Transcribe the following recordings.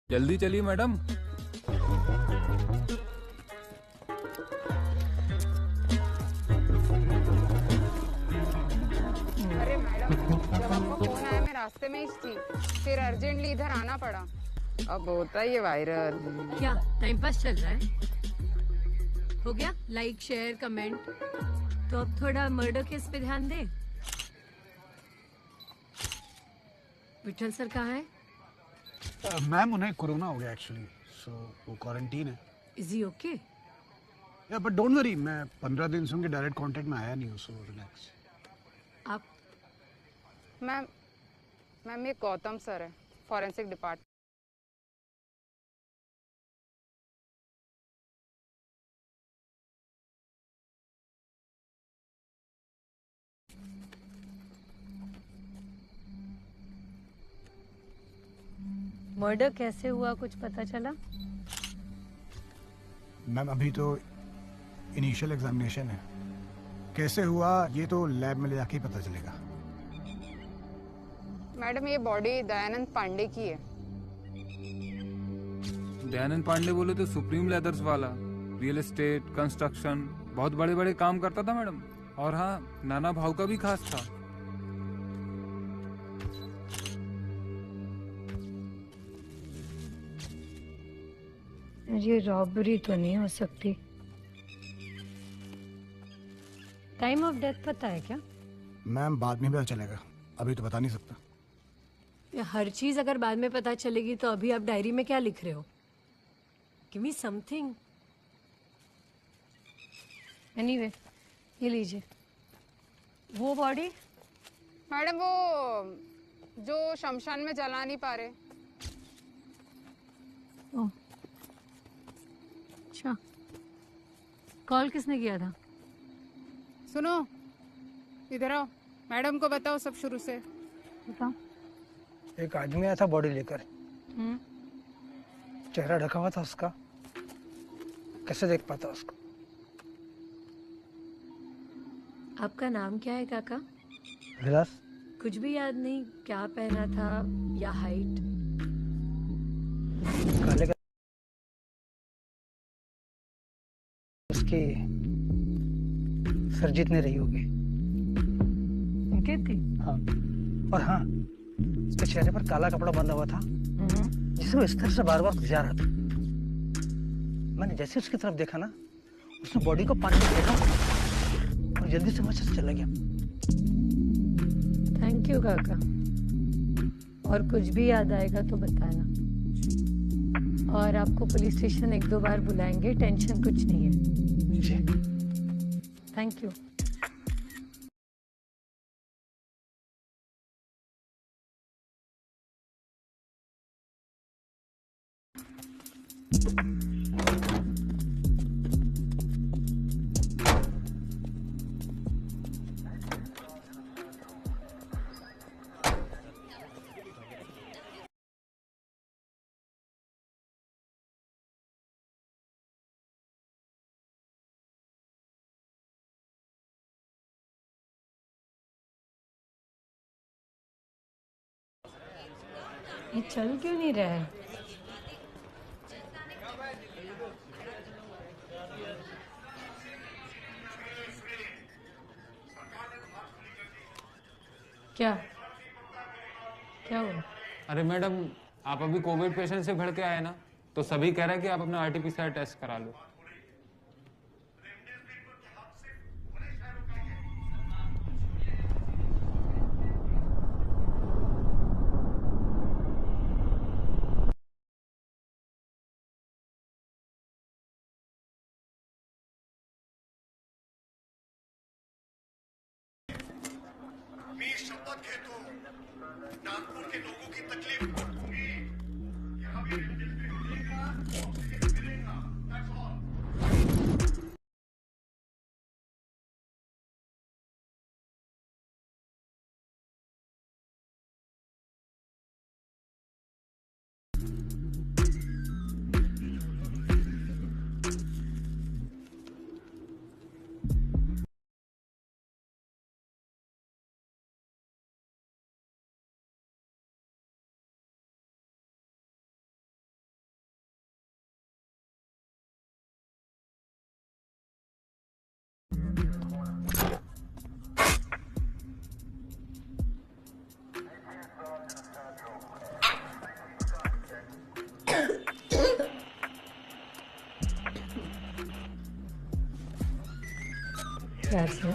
जल्दी चलिए मैडम। अरे मैडम, जब आपका फोन आया मैं रास्ते में ही थी, फिर अर्जेंटली इधर आना पड़ा। अब होता ही है वायरल। क्या टाइम पास चल रहा है? हो गया लाइक शेयर कमेंट। तो अब थोड़ा मर्डर केस पे ध्यान दे। विठल सर कहाँ है? मैम उन्हें कोरोना हो गया एक्चुअली, सो वो क्वारंटीन है। Is he okay? या बट डोंट वरी, मैं 15 दिन से उनके डायरेक्ट कांटेक्ट में आया नहीं हूँ, सो रिलैक्स। आप मैम मैम ये गौतम सर है, फॉरेंसिक डिपार्टमेंट। मर्डर कैसे हुआ कुछ पता चला? मैम अभी तो इनिशियल एग्जामिनेशन है, कैसे हुआ ये तो लैब में ले जाके ही पता चलेगा। मैडम ये बॉडी दयानंद पांडे की है। दयानंद पांडे बोले तो सुप्रीम लेदर्स वाला, रियल एस्टेट कंस्ट्रक्शन बहुत बड़े बड़े काम करता था मैडम। और हाँ, नाना भाव का भी खास था। ये रॉबरी तो नहीं हो सकती। टाइम ऑफ डेथ पता है क्या? मैम बाद में पता चलेगा, अभी तो बता नहीं सकता। या हर चीज अगर बाद में पता चलेगी तो अभी आप डायरी में क्या लिख रहे हो? Give me something. एनीवे, ये लीजिए। वो बॉडी मैडम वो जो शमशान में जला नहीं पा रहे। ओह, अच्छा। कॉल किसने किया था? सुनो, इधर आओ, मैडम को बताओ सब शुरू से। बताओ। एक आदमी आया था बॉडी लेकर, चेहरा ढका हुआ था उसका, कैसे देख पाता उसको? आपका नाम क्या है काका? विलास। कुछ भी याद नहीं? क्या पहना था या हाइट? काले का उसकी सर जितने रही होगी। उनके थी? हाँ, और हाँ, उसके चेहरे पर काला कपड़ा बंधा हुआ था जिसे वो इस तरह से बार बार गुजार रहा था। मैंने जैसे उसकी तरफ देखा ना, उसने बॉडी को पानी में देखा और जल्दी से वहां से चला गया। थैंक यू काका। और कुछ भी याद आएगा तो बताना। और आपको पुलिस स्टेशन 1-2 बार बुलाएंगे, टेंशन कुछ नहीं है। जी। Thank you. ये चल क्यों नहीं रहा है? क्या क्या हुआ? अरे मैडम, आप अभी कोविड पेशेंट से भड़ के आए ना, तो सभी कह रहे हैं कि आप अपना आरटीपीसीआर टेस्ट करा लो। मी शपथ घेतो, नागपूर के लोगों की तकलीफ दूर होगी। यहाँ भी मिलेगा, that's all। प्यार से।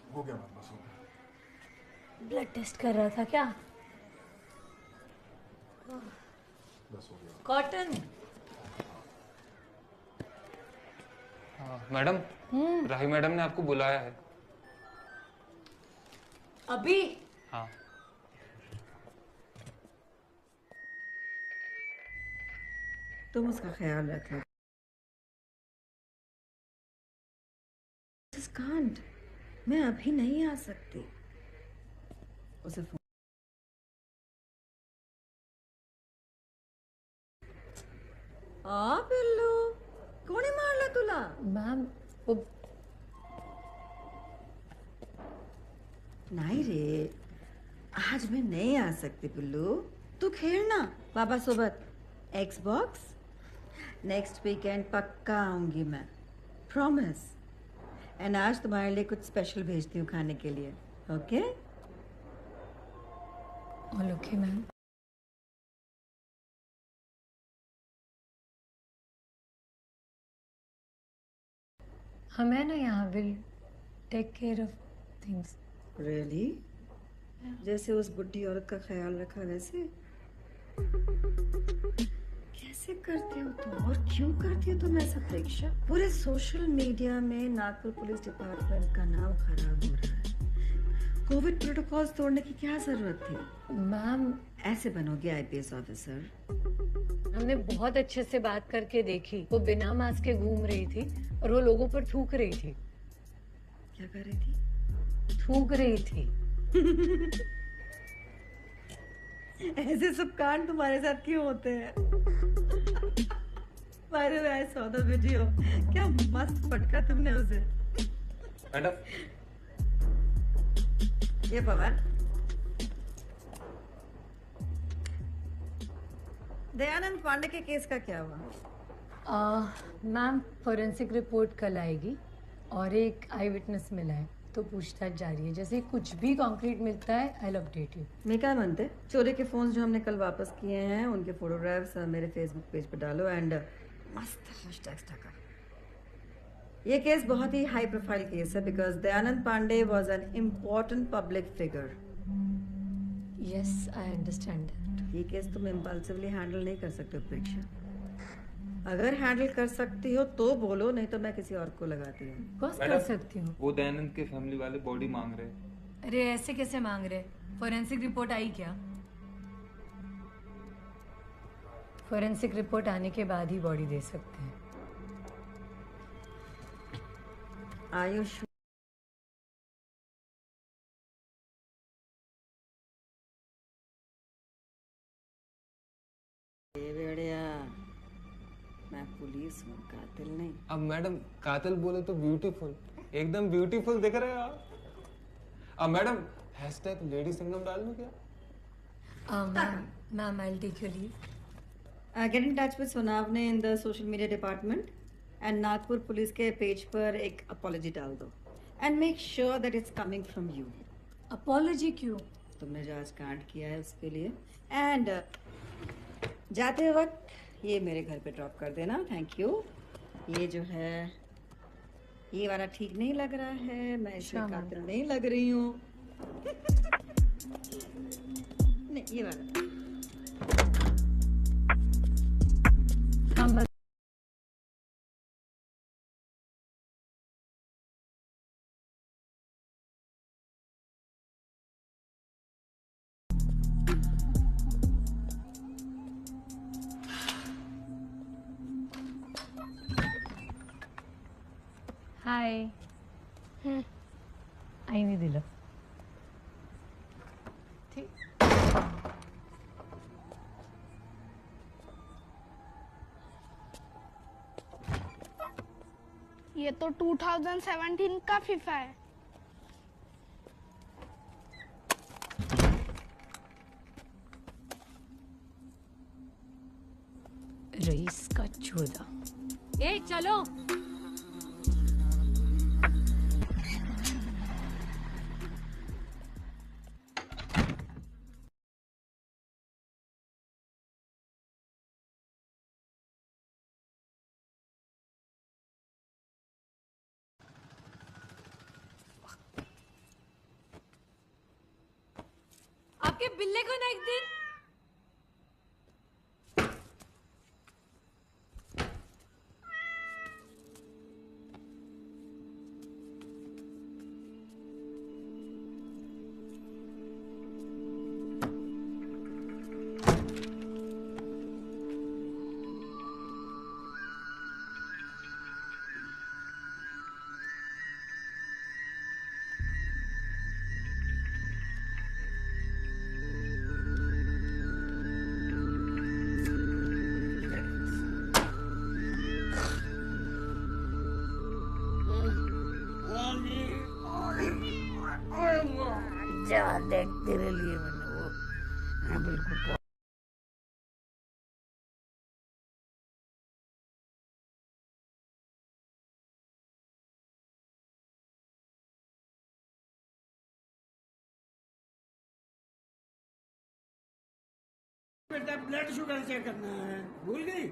हो गया बात, बस हो गया। ब्लड टेस्ट कर रहा था क्या? बस हो गया। कॉटन। हाँ मैडम, राही मैडम ने आपको बुलाया है। अभी? हाँ। तुम उसका ख्याल रखना। कांट, मैं अभी नहीं आ सकती। उसे फोन। पिल्लू कोणी मारला तुला? मैम वो नाही रे, आज मैं नहीं आ सकती पिल्लू। तू खेलना पापा सोबत एक्सबॉक्स। नेक्स्ट वीकेंड पक्का आऊंगी मैं, प्रॉमिस। एंड आज तुम्हारे लिए कुछ स्पेशल भेजती हूँ खाने के लिए, ओके? All okay ma'am. हम है ना यहाँ, will take care of things. Really? जैसे उस बुढ़ी औरत का ख्याल रखा वैसे? कैसे करती हो तुम, और क्यों करती हो तुम ऐसा परीक्षा? पूरे सोशल मीडिया में नागपुर पुलिस डिपार्टमेंट का नाम खराब हो रहा है। कोविड प्रोटोकॉल्स तोड़ने की क्या जरूरत थी? मैम ऐसे बनोगे आईपीएस ऑफिसर? हमने बहुत अच्छे से बात करके देखी। वो बिना मास्क के घूम रही थी और वो लोगों पर थूक रही थी। क्या कर रही थी? थूक रही थी। ऐसे सब कांड तुम्हारे साथ क्यों होते हैं? मारे हुए सौदा वीडियो, क्या मस्त पटका तुमने उसे। मैडम, ये पवन, दयानंद पांडे के केस का क्या हुआ? मैम फोरेंसिक रिपोर्ट कल आएगी और एक आई विटनेस मिला है, तो पूछताछ जारी है। जैसे कुछ भी कॉन्क्रीट मिलता है आई विल अपडेट यू। मैं क्या मानते, चोरी के फोन्स जो हमने कल वापस किए हैं उनके फोटोग्राफ्स मेरे फेसबुक पेज पे डालो एंड मस्त हैशटैग्स टाका। ये केस बहुत ही हाई प्रोफाइल केस है because Dayanand Pandey was an important public figure. Yes I understand that. ये केस तुम इम्पल्सिवली हैंडल नहीं कर सकते हो प्रेक्षा। अगर हैंडल कर सकती हो तो बोलो, नहीं तो मैं किसी और को लगाती हूँ। बस कर सकती हूँ। वो दयानंद के फैमिली वाले बॉडी मांग रहे हैं। अरे ऐसे कैसे मांग रहे? फोरेंसिक रिपोर्ट आई क्या? फोरेंसिक रिपोर्ट आने के बाद ही बॉडी दे सकते हैं। आयुष मैं पुलिस हूँ, कातिल नहीं। अब मैडम कातिल बोले तो ब्यूटीफुल, एकदम ब्यूटीफुल दिख रहे हो आप। अब मैडम हैशटैग लेडी सिंगम डाल दूं क्या? Ma'am I will take your leave. Get in touch with Sonawane in the social media department and Nagpur police के पेज पर एक अपॉलॉजी डाल दो and make sure that it's coming from you. Apology क्यों? तुमने जो आज कांड किया है उसके लिए। एंड जाते वक्त ये मेरे घर पे ड्रॉप कर देना, थैंक यू। ये जो है ये वाला ठीक नहीं लग रहा है, मैं इसमें कातिल नहीं लग रही हूँ। नहीं ये वाला। हम बस हाय आईने दिलं ठीक. ये तो 2017 का फीफा है। रईस का चोदा। ए चलो आपके बिल्ले को ना एक दिन। देख तेरे लिए मैंने वो हाँ, बिल्कुल बेटा ब्लड शुगर चेक करना है, भूल गई?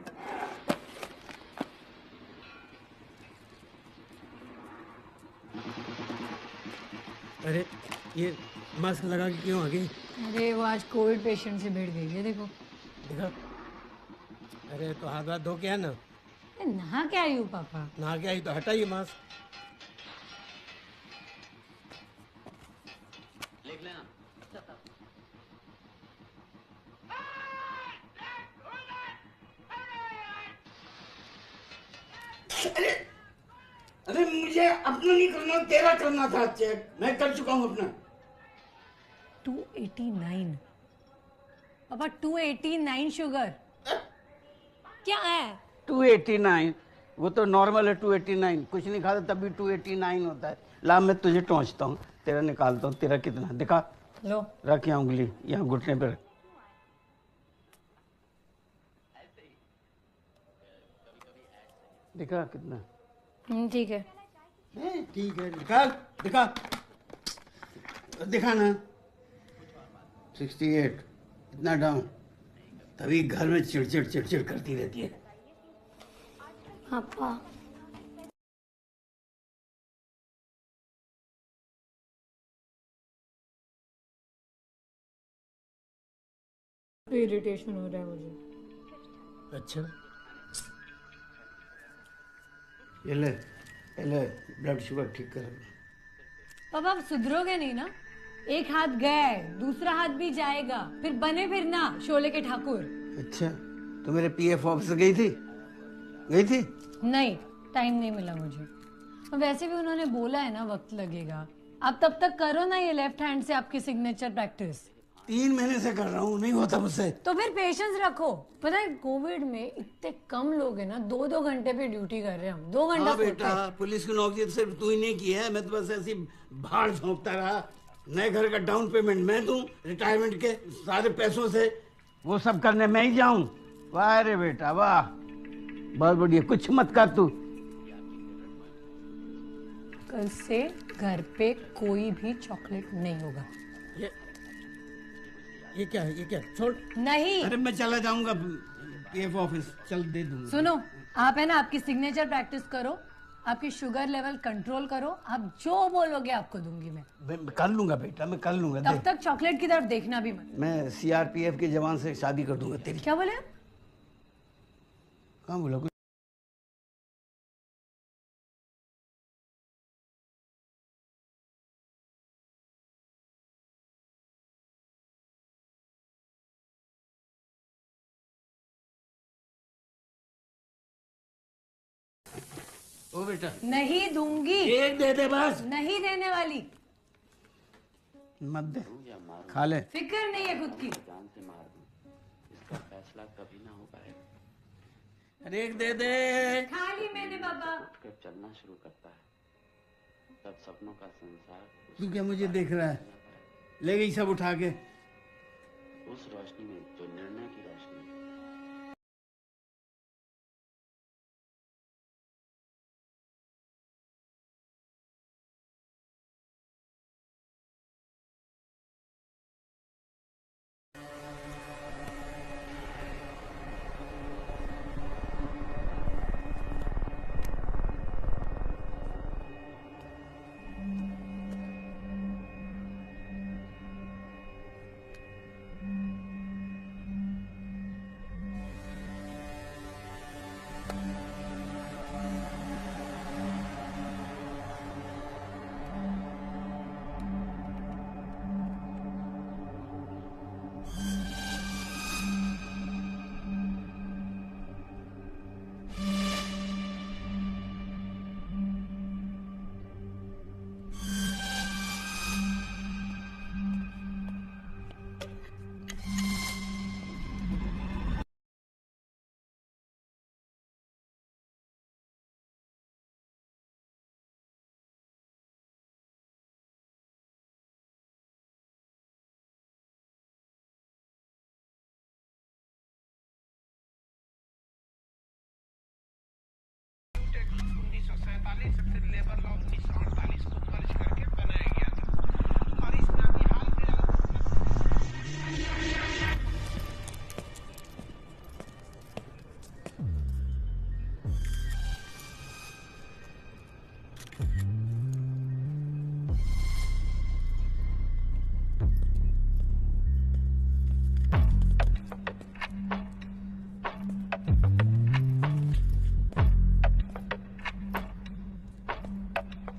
अरे ये मास्क लगा के क्यों आ गई? अरे वो आज कोविड पेशेंट से भिड़ गई है, देखो। देखा? अरे तो हाथ हाथ धो के है ना? नहा के आई हूँ पापा। नहा के आई तो हटाइए मास्क। अरे मुझे अपना नहीं करना, तेरा करना था चेक। मैं कर चुका हूँ अपना। 289 पापा, 289 शुगर क्या है? 289 वो तो नॉर्मल है। 289 कुछ नहीं खाता तभी 289 होता है। ला मैं तुझे टोंचता हूँ, तेरा निकालता हूँ। तेरा कितना दिखा? लो रख यहाँ उंगली, यहाँ घुटने पे रख। दिखा कितना? ठीक है। ठीक है, निकाल दिखा। दिखा ना। 68 इतना डाउन। तभी घर में चिड़चिड़ चिड़चिड़ करती रहती है। पापा इरिटेशन हो रहा है मुझे। अच्छा ये ले ब्लड शुगर ठीक कर। पापा आप सुधरोगे नहीं ना? एक हाथ गया है, दूसरा हाथ भी जाएगा, फिर बने फिर ना शोले के ठाकुर। अच्छा तो मेरे पीएफ ऑफिस गई थी? नहीं, टाइम नहीं मिला मुझे। और वैसे भी उन्होंने बोला है ना वक्त लगेगा। आप तब तक करो ना ये लेफ्ट हैंड से आपकी सिग्नेचर प्रैक्टिस। 3 महीने से कर रहा हूँ, नहीं होता मुझसे। तो फिर पेशेंस रखो। पता है कोविड में इतने कम लोग हैं ना, 2-2 घंटे पे ड्यूटी कर रहे हैं हम। 2 घंटा हाँ बेटा, पुलिस की नौकरी तो सिर्फ तू ही नहीं की है। मैं तो बस ऐसी भाड़ झोंकता रहा। नए घर का डाउन पेमेंट मैं दूं, रिटायरमेंट के सारे पैसों से वो सब करने मैं ही जाऊं। वाह रे बेटा वाह, बहुत बढ़िया। कुछ मत कर तू। कल से घर पे कोई भी चॉकलेट नहीं होगा। ये क्या है? ये क्या? छोड़। नहीं। अरे मैं चला जाऊंगा पीएफ ऑफिस, चल दे दूंगा। सुनो, आप है ना आपकी सिग्नेचर प्रैक्टिस करो, आपकी शुगर लेवल कंट्रोल करो। आप जो बोलोगे आपको दूंगी मैं कर लूंगा बेटा, मैं कर लूंगा। तब तक चॉकलेट की तरफ देखना भी मत। मैं सीआरपीएफ के जवान से शादी कर दूंगा तेरी। क्या बोले? कहाँ बोला कुछ? ओ बेटा नहीं दूंगी। एक दे दे बस। नहीं देने वाली। मत दे, खा ले। फिक्र नहीं है खुद की। इसका फैसला कभी ना हो पाएगा। अरे एक दे दे। खा ली मैंने बाबा। उठकर चलना शुरू करता है तब सपनों का संसार तू क्या मुझे देख रहा है? ले गई सब उठा के। उस रोशनी में जो निर्णय की रोशनी है।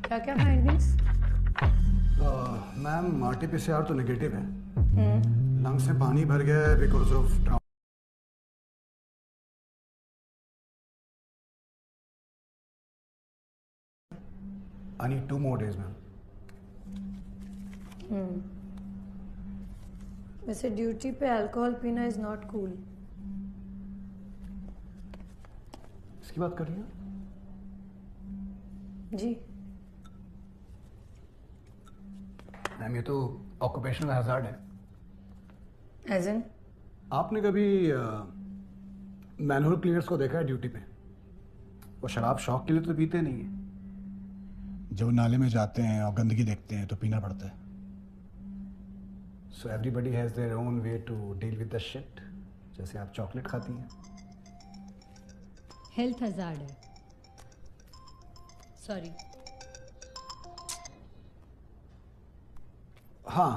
क्या क्या फाइंडिंग्स? मैम RT-PCR तो नेगेटिव है। लंग्स में पानी भर गया है because of I need 2 more days, ma'am. वैसे ड्यूटी पे अल्कोहल पीना इज नॉट कूल। इसकी बात कर रही हैं? जी मैम ये तो ऑक्यूपेशनल हैजार्ड है। As in? आपने कभी मैनहोल क्लीनर्स को देखा है ड्यूटी पे? वो शराब शौक के लिए तो पीते नहीं है। जब नाले में जाते हैं और गंदगी देखते हैं तो पीना पड़ता है। So everybody has their own way to deal with the shit. जैसे आप चॉकलेट खाती हैं। हेल्थ हजार्ड है। सॉरी। हाँ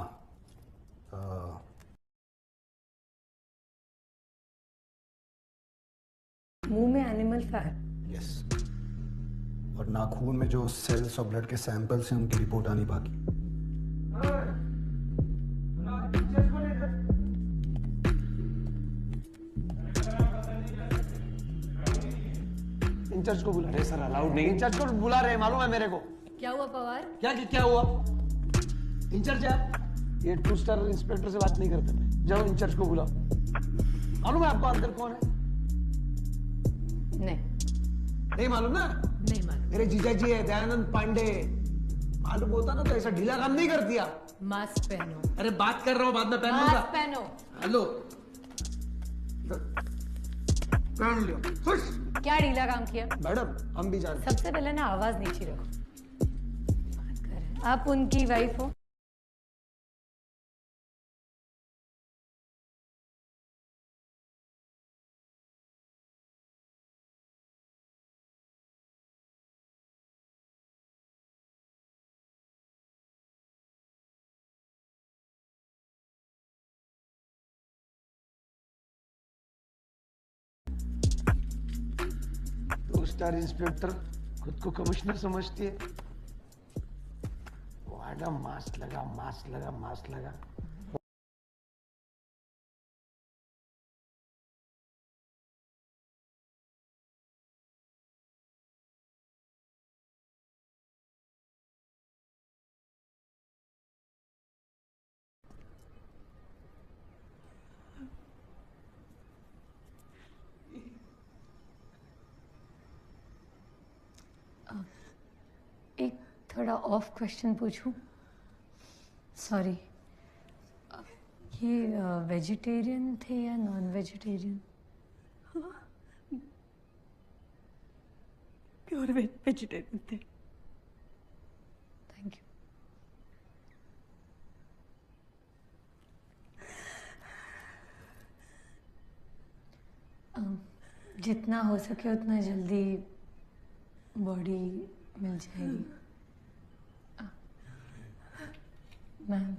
मुंह में एनिमल फैट। यस। और नाखून में जो सेल्स और ब्लड के सैंपल्स हैं उनकी रिपोर्ट आनी बाकी। इंचार्ज को बुला रहे सर, अलाउड नहीं। इंचार्ज को बुला रहे, मालूम है मेरे को। क्या हुआ पवार? क्या हुआ? इंचार्ज है आप? ये 2 स्टार इंस्पेक्टर से बात नहीं करते मैं। जाओ इंचार्ज को बुलाओ। मालूम है आपको अंदर कौन है? नहीं मालूम ना? नहीं मालूम। मेरे जीजा जी है, दयानंद पांडे। मालूम होता ना तो ऐसा ढीला काम नहीं करती आप। मास्क पहनो। अरे बात कर रहा हूँ, बाद में पहन लूंगा। मास्क पहनो। हेलो, पहन लियो। खुश। क्या ढीला काम किया? मैडम हम भी जानते। सबसे पहले ना आवाज नीचे रखो। बात कर रहे हैं। आप उनकी वाइफ हो? स्टार इंस्पेक्टर खुद को कमिश्नर समझती है। मैडम मास्क लगा। एक थोड़ा ऑफ क्वेश्चन पूछूं? सॉरी, ये वेजिटेरियन थे या नॉन वेजिटेरियन? प्योर वेजिटेरियन थे। Thank you. जितना हो सके उतना जल्दी बॉडी मिल जाएगी। मैम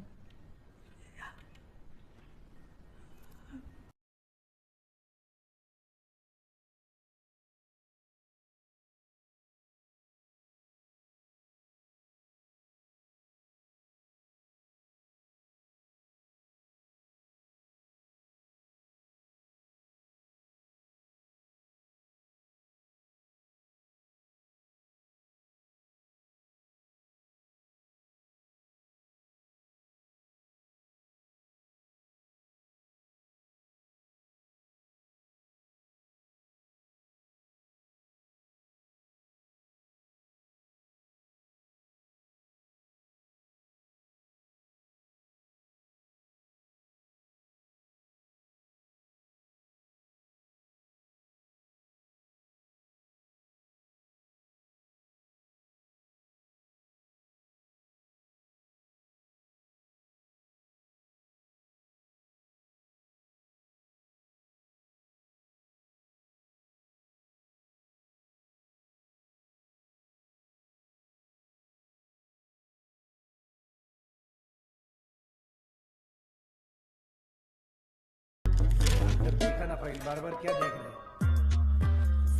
दिखाना फाइल, बार-बार क्या देख रहे हैं?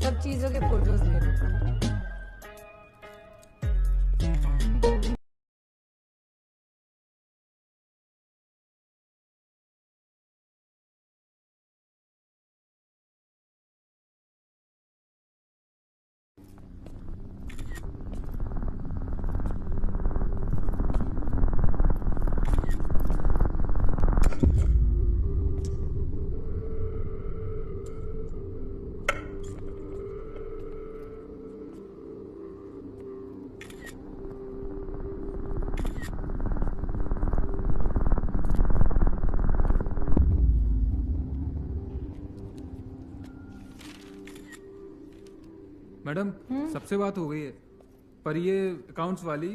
सब चीजों के फोटोज ले लो। मैडम सबसे बात हो गई है, पर ये अकाउंट्स वाली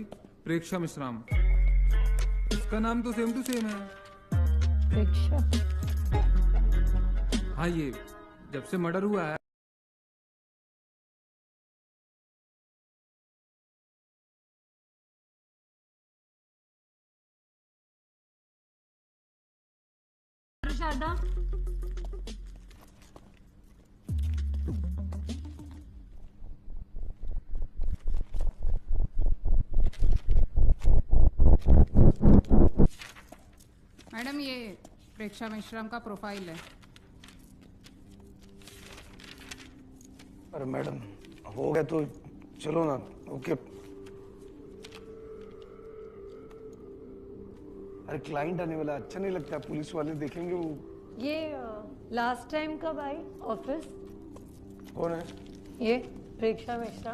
प्रेक्षा मिश्राम, इसका नाम तो सेम टू सेम है। प्रेक्षा? हाँ, ये जब से मर्डर हुआ है शारदा, मैडम ये प्रेक्षा मिश्राम का प्रोफाइल है। अरे मैडम हो गया तो चलो ना। ओके। अरे क्लाइंट आने वाला, अच्छा नहीं लगता, पुलिस वाले देखेंगे वो। ये लास्ट टाइम कब आई ऑफिस? कौन है ये प्रेक्षा मिश्रा?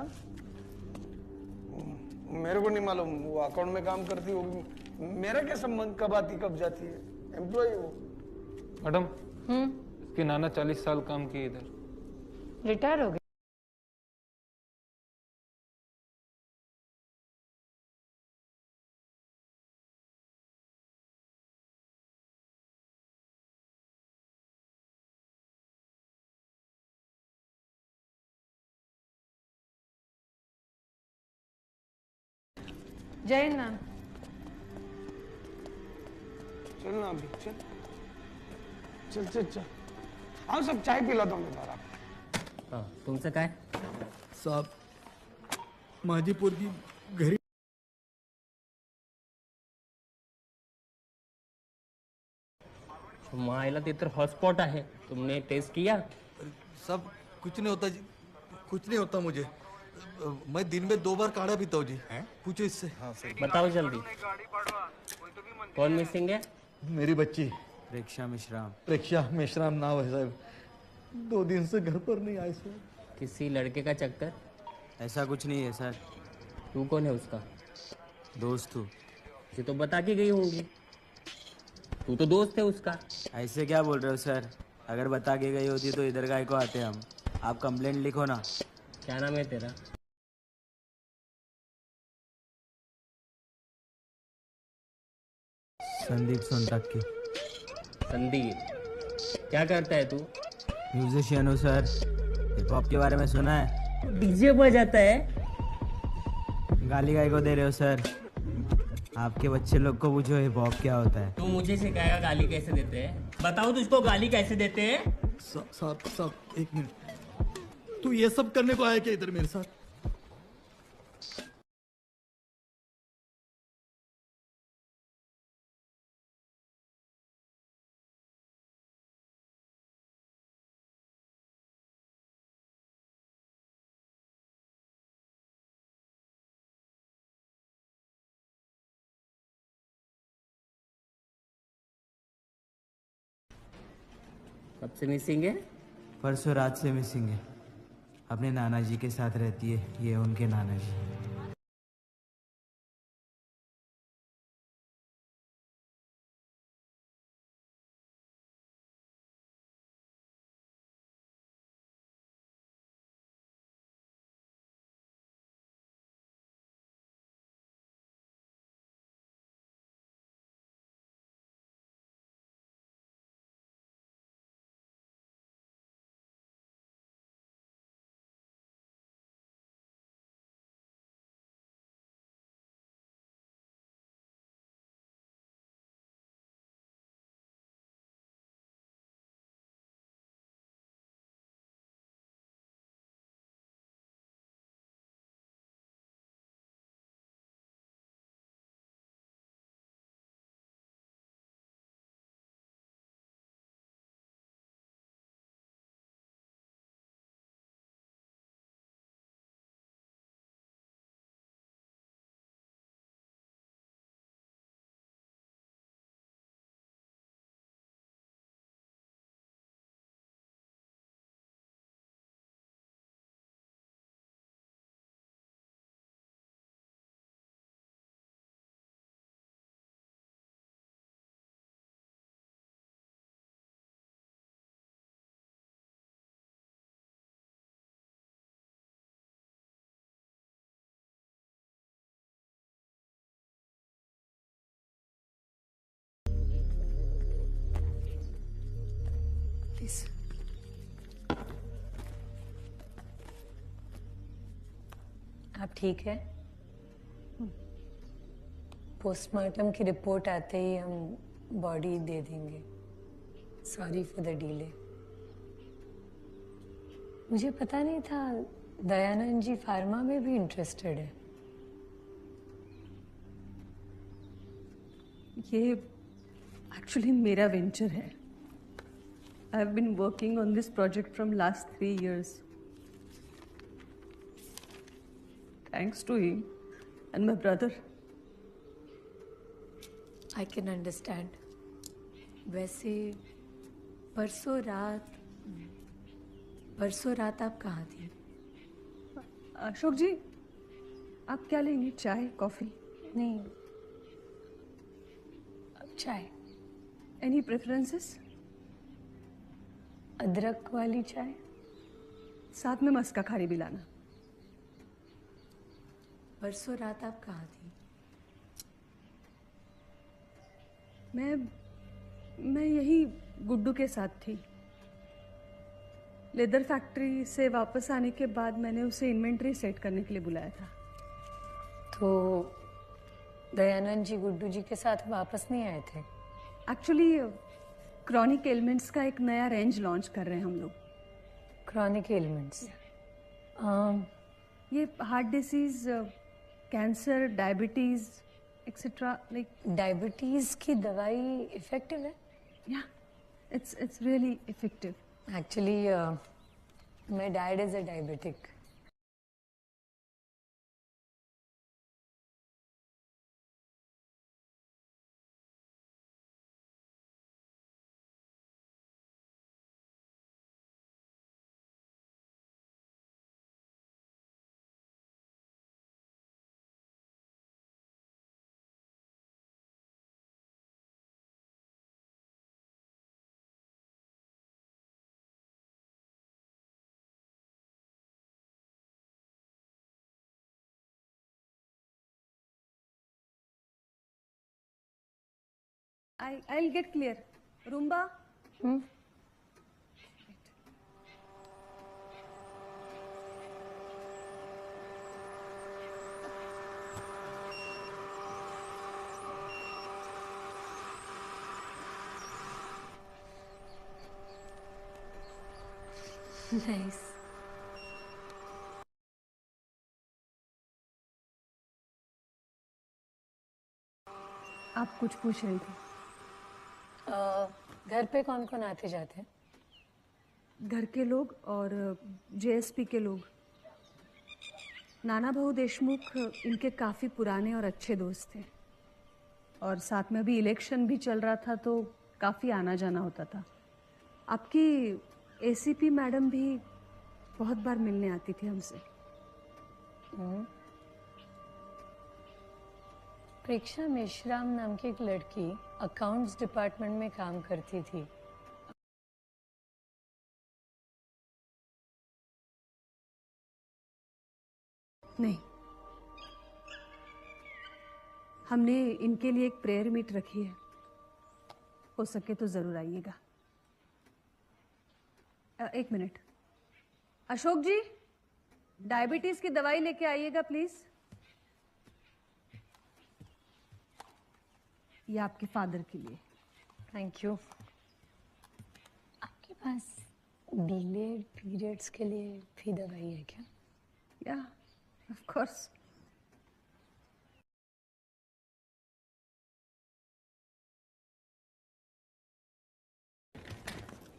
मेरे को नहीं मालूम, वो अकाउंट में काम करती होगी। मेरा क्या संबंध, कब आती कब जाती है, एम्प्लॉय वो। मैडम इसके नाना 40 साल काम किए इधर, रिटायर हो गए। जय हिंद मैम। चल ना अभी, चल चल चल चल। हाँ सब चाय पिलाता हूँ मैं आपको। हाँ, तुमसे काय? साहब माझी पोरगी घरी मायला ते तर हॉटस्पॉट आहे, तुमने टेस्ट किया? सब कुछ नहीं होता जी, कुछ नहीं होता मुझे। मैं दिन में 2 बार काढ़ा पीता हूँ जी। पूछो इससे। हाँ सही। बताओ जल्दी, कौन मिसिंग है? मेरी बच्ची प्रेक्षा मिश्राम। प्रेक्षा मिश्राम नाम है साहब, 2 दिन से घर पर नहीं आए सर। किसी लड़के का चक्कर? ऐसा कुछ नहीं है सर। तू कौन है उसका दोस्त हूँ। ये तो बता के गई होंगी, तू तो दोस्त है उसका। ऐसे क्या बोल रहे हो सर, अगर बता के गई होती तो इधर गाय को आते हम। आप कंप्लेंट लिखो ना। क्या नाम है तेरा? संदीप सोनटक्की। संदीप, क्या करता है तू? म्यूजिशियन हूँ सर। हिप हॉप के बारे में सुना है? डीजे बजाता है। गाली गाय को दे रहे हो सर? आपके बच्चे लोग को पूछो हिप हॉप क्या होता है। तू मुझे सिखाएगा गाली कैसे देते हैं? बताओ तुझको गाली कैसे देते हैं? साहब एक मिनट, तू ये सब करने को आया क्या इधर मेरे साथ? कब से मिसिंग है? परसों रात से मिसिंग है। अपने नाना जी के साथ रहती है, ये उनके नाना जी। आप ठीक है? पोस्टमार्टम की रिपोर्ट आते ही हम बॉडी दे देंगे। Sorry for the delay. मुझे पता नहीं था दयानंद जी फार्मा में भी इंटरेस्टेड है। ये एक्चुअली मेरा वेंचर है। I have been working on this project from last 3 years. Thanks to him and my brother. I can understand. वैसे परसों रात आप कहाँ थी? अशोक जी, आप क्या लेंगे? चाय, कॉफी? नहीं, अब चाय। Any preferences? अदरक वाली चाय, साथ में मस्का खारी भी लाना। परसों रात आप कहाँ थी? मैं यही गुड्डू के साथ थी। लेदर फैक्ट्री से वापस आने के बाद मैंने उसे इन्वेंट्री सेट करने के लिए बुलाया था। तो दयानंद जी गुड्डू जी के साथ वापस नहीं आए थे? एक्चुअली क्रॉनिक एलिमेंट्स का एक नया रेंज लॉन्च कर रहे हैं हम लोग। Chronic elements? ये heart disease, cancer, diabetes etcetera. Like diabetes की दवाई इफेक्टिव है? या it's really effective. Actually my dad is a diabetic. I'll get clear. Rumba? Nice. आप कुछ पूछ रही थी? घर पे कौन कौन आते जाते हैं? घर के लोग और जेएसपी के लोग। नाना भाऊ देशमुख इनके काफ़ी पुराने और अच्छे दोस्त थे, और साथ में अभी इलेक्शन भी चल रहा था तो काफ़ी आना जाना होता था। आपकी एसीपी मैडम भी बहुत बार मिलने आती थी हमसे। प्रेक्षा मेश्राम नाम की एक लड़की अकाउंट्स डिपार्टमेंट में काम करती थी। नहीं, हमने इनके लिए एक प्रेयर मीट रखी है। हो सके तो जरूर आइएगा। एक मिनट, अशोक जी, डायबिटीज की दवाई लेके आइएगा प्लीज। ये आपके फादर के लिए। Thank you. आपके पास डिलेड पीरियड्स के लिए भी दवाई है क्या? या of course.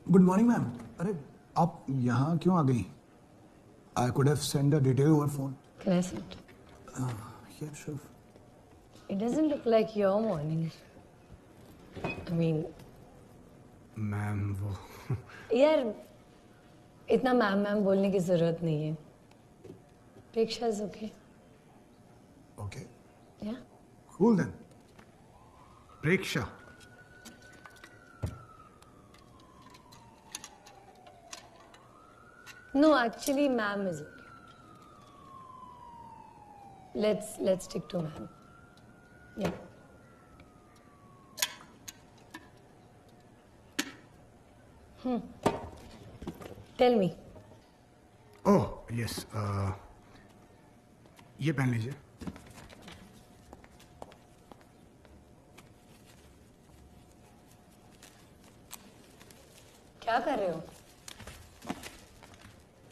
Good morning ma'am. अरे आप यहाँ क्यों आ गई? I could have send a detail over phone. Can I sit? Yeah, sure. It doesn't look like your morning. I mean, ma'am वो यार इतना मैम बोलने की जरूरत नहीं है। प्रेक्षा is okay. Okay. Yeah. Cool then. Preksha. No, actually, ma'am is okay. Let's stick to ma'am. Yeah. Tell me. Oh yes. ये पहन लीजिए। क्या कर रहे हो?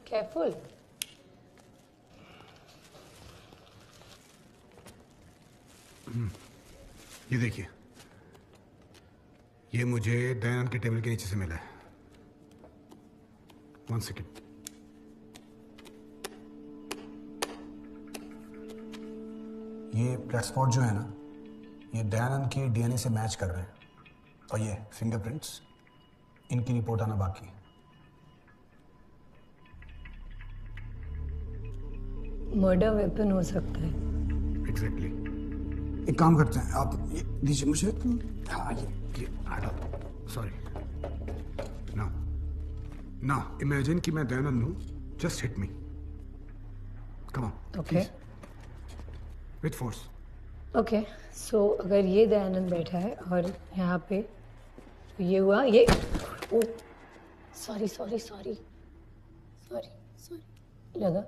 केयरफुल। ये देखिए, ये मुझे दयानंद के टेबल के नीचे से मिला है। 1 सेकेंड। ये ब्लड स्पॉट जो है ना, ये दयानंद के डीएनए से मैच कर रहे हैं, और ये फिंगरप्रिंट्स, इनकी रिपोर्ट आना बाकी है। मर्डर वेपन हो सकता है। एग्जैक्टली। एक काम करते हैं, आप ये दीजिए मुझे। हाँ, ये हटाओ। सॉरी। ना इमेजिन कि मैं दयानंद हूँ। Just hit me. Come on. Okay. With force. Okay, so अगर ये दयानंद बैठा है और यहाँ पे तो ये हुआ, ये oh sorry sorry sorry sorry sorry लगा।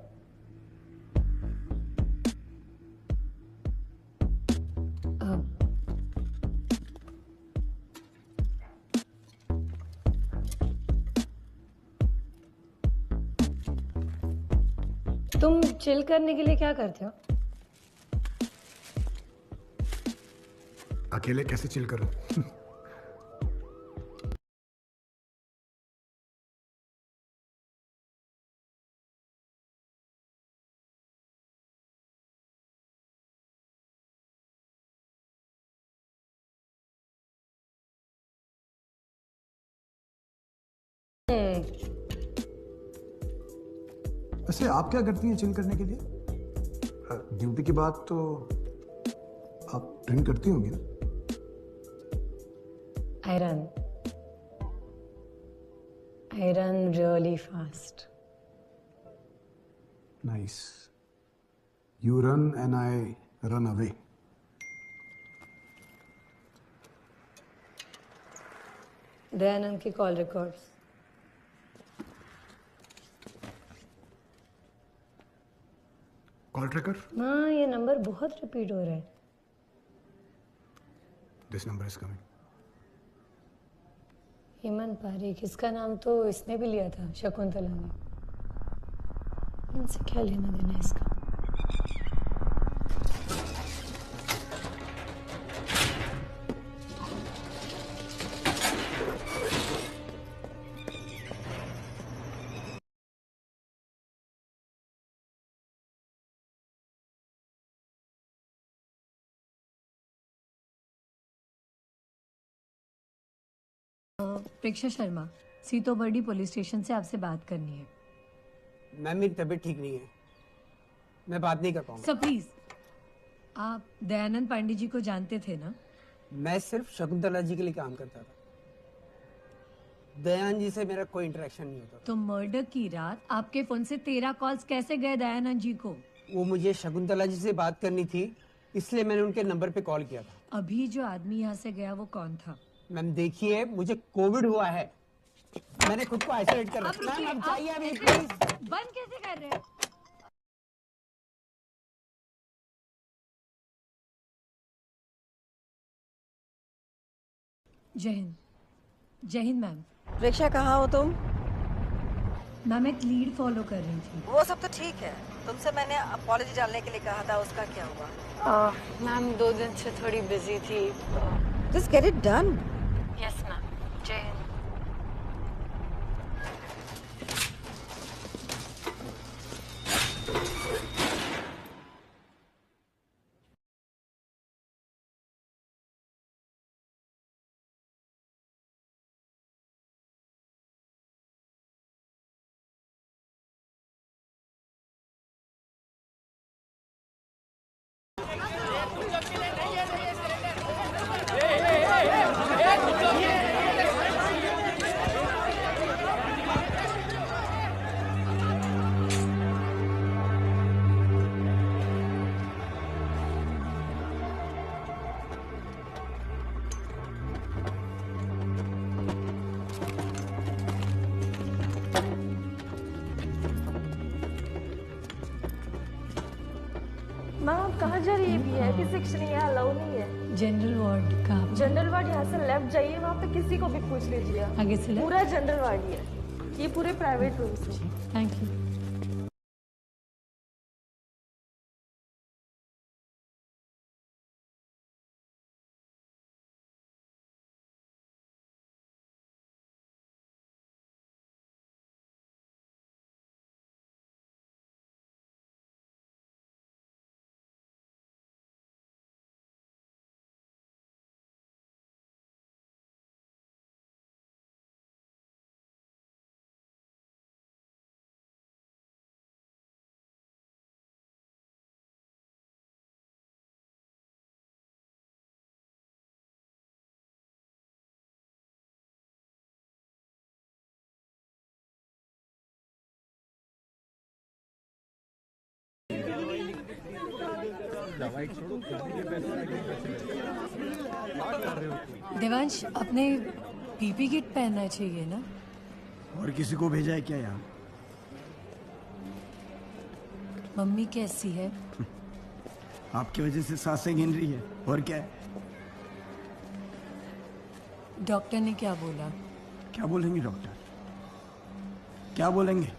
तुम चिल करने के लिए क्या करते हो? अकेले कैसे चिल करूं? वैसे आप क्या करती हैं चिल करने के लिए? ड्यूटी के बाद तो आप ड्रिंक करती होंगी ना? I run really fast. Nice. You run and I run away. Dayanand की कॉल रिकॉर्ड्स। Call tracker? हाँ, ये नंबर बहुत रिपीट हो रहा है। This number is coming. Hemant Parekh, इसका नाम तो इसने भी लिया था, शकुंतला ने। इनसे क्या लेना देना इसका? प्रेक्षा शर्मा, सीतो बर्डी पुलिस स्टेशन से आपसे बात करनी है। मैम मेरी तबीयत ठीक नहीं है, मैं बात नहीं कर पाऊंगा। सर प्लीज, आप दयानंद पांडे जी को जानते थे ना? मैं सिर्फ शकुंतला जी के लिए काम करता था, दयानंद जी से मेरा कोई इंटरेक्शन नहीं होता। तो मर्डर की रात आपके फोन से 13 कॉल्स कैसे गए दयानंद जी को? वो मुझे शकुंतला जी से बात करनी थी, इसलिए मैंने उनके नंबर पे कॉल किया था। अभी जो आदमी यहाँ से गया वो कौन था? मैम देखिए, मुझे कोविड हुआ है, मैंने खुद को आइसोलेट कर रखा है। मैम आप जाइए अभी प्लीज। बंद कैसे कर रहे हैं? जय हिंद। जय हिंद मैम। प्रेक्षा कहाँ हो तुम? मैम एक लीड फॉलो कर रही थी। वो सब तो ठीक है, तुमसे मैंने अपॉलॉजी डालने के लिए कहा था, उसका क्या हुआ? मैम 2 दिन से थोड़ी बिजी थी। Just get it done. Yes ma'am. जय हिंद। गरीब ही है कि सेक्शन यहाँ अलाउ नहीं है। जनरल वार्ड का जनरल वार्ड यहाँ से लेफ्ट जाइए, वहाँ पे किसी को भी पूछ लीजिए। आगे से left? पूरा जनरल वार्ड ही है, ये पूरे प्राइवेट रूम्स हैं। Thank you. देवांश, अपने पीपी किट पहनना चाहिए ना। और किसी को भेजा है क्या यहाँ? मम्मी कैसी है? आपकी वजह से सांसें गिन रही है, और क्या है? डॉक्टर ने क्या बोला? क्या बोलेंगे डॉक्टर? क्या बोलेंगे?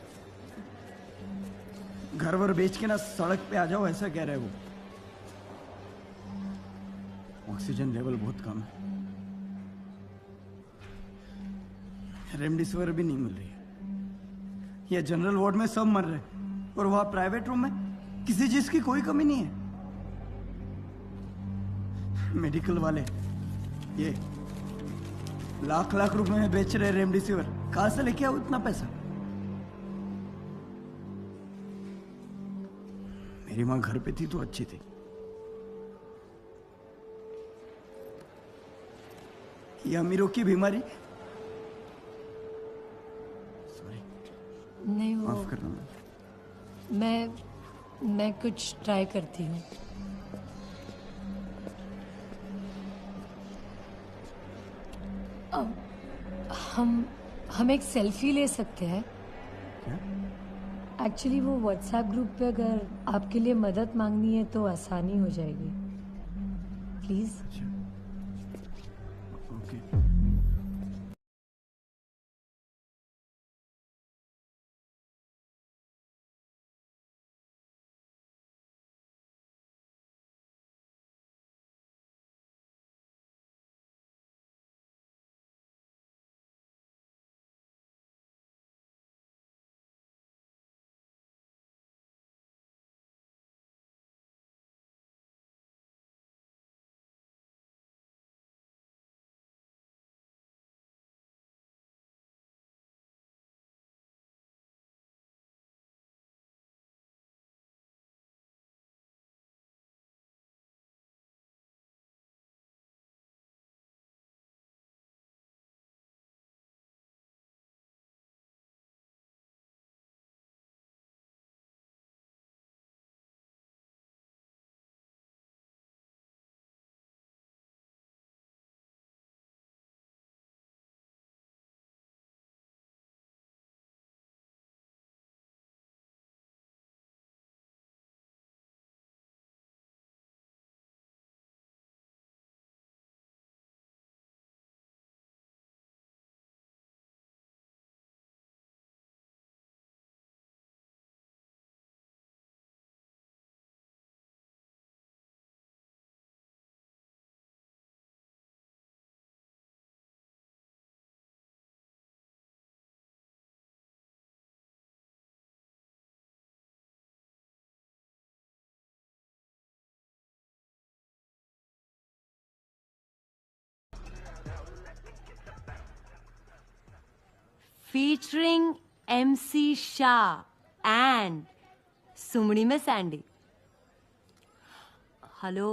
घर वर बेच के ना सड़क पे आ जाओ, ऐसा कह रहे हैं वो। ऑक्सीजन लेवल बहुत कम है, रेमडेसिविर भी नहीं मिल रही है। ये जनरल वार्ड में सब मर रहे हैं, और वहां प्राइवेट रूम में किसी चीज की कोई कमी नहीं है। मेडिकल वाले ये लाख लाख रुपए में बेच रहे रेमडेसिविर, कहां से लेके आओ इतना पैसा? मेरी माँ घर पे थी तो अच्छी थी, ये अमीरों की बीमारी। सॉरी, नहीं वो माफ करना। मैं कुछ ट्राई करती हूँ। अब हम एक सेल्फी ले सकते हैं। एक्चुअली वो व्हाट्सएप ग्रुप पे अगर आपके लिए मदद मांगनी है तो आसानी हो जाएगी। Please. Okay. featuring MC Shah and सुमड़ी में सैंडी। हेलो,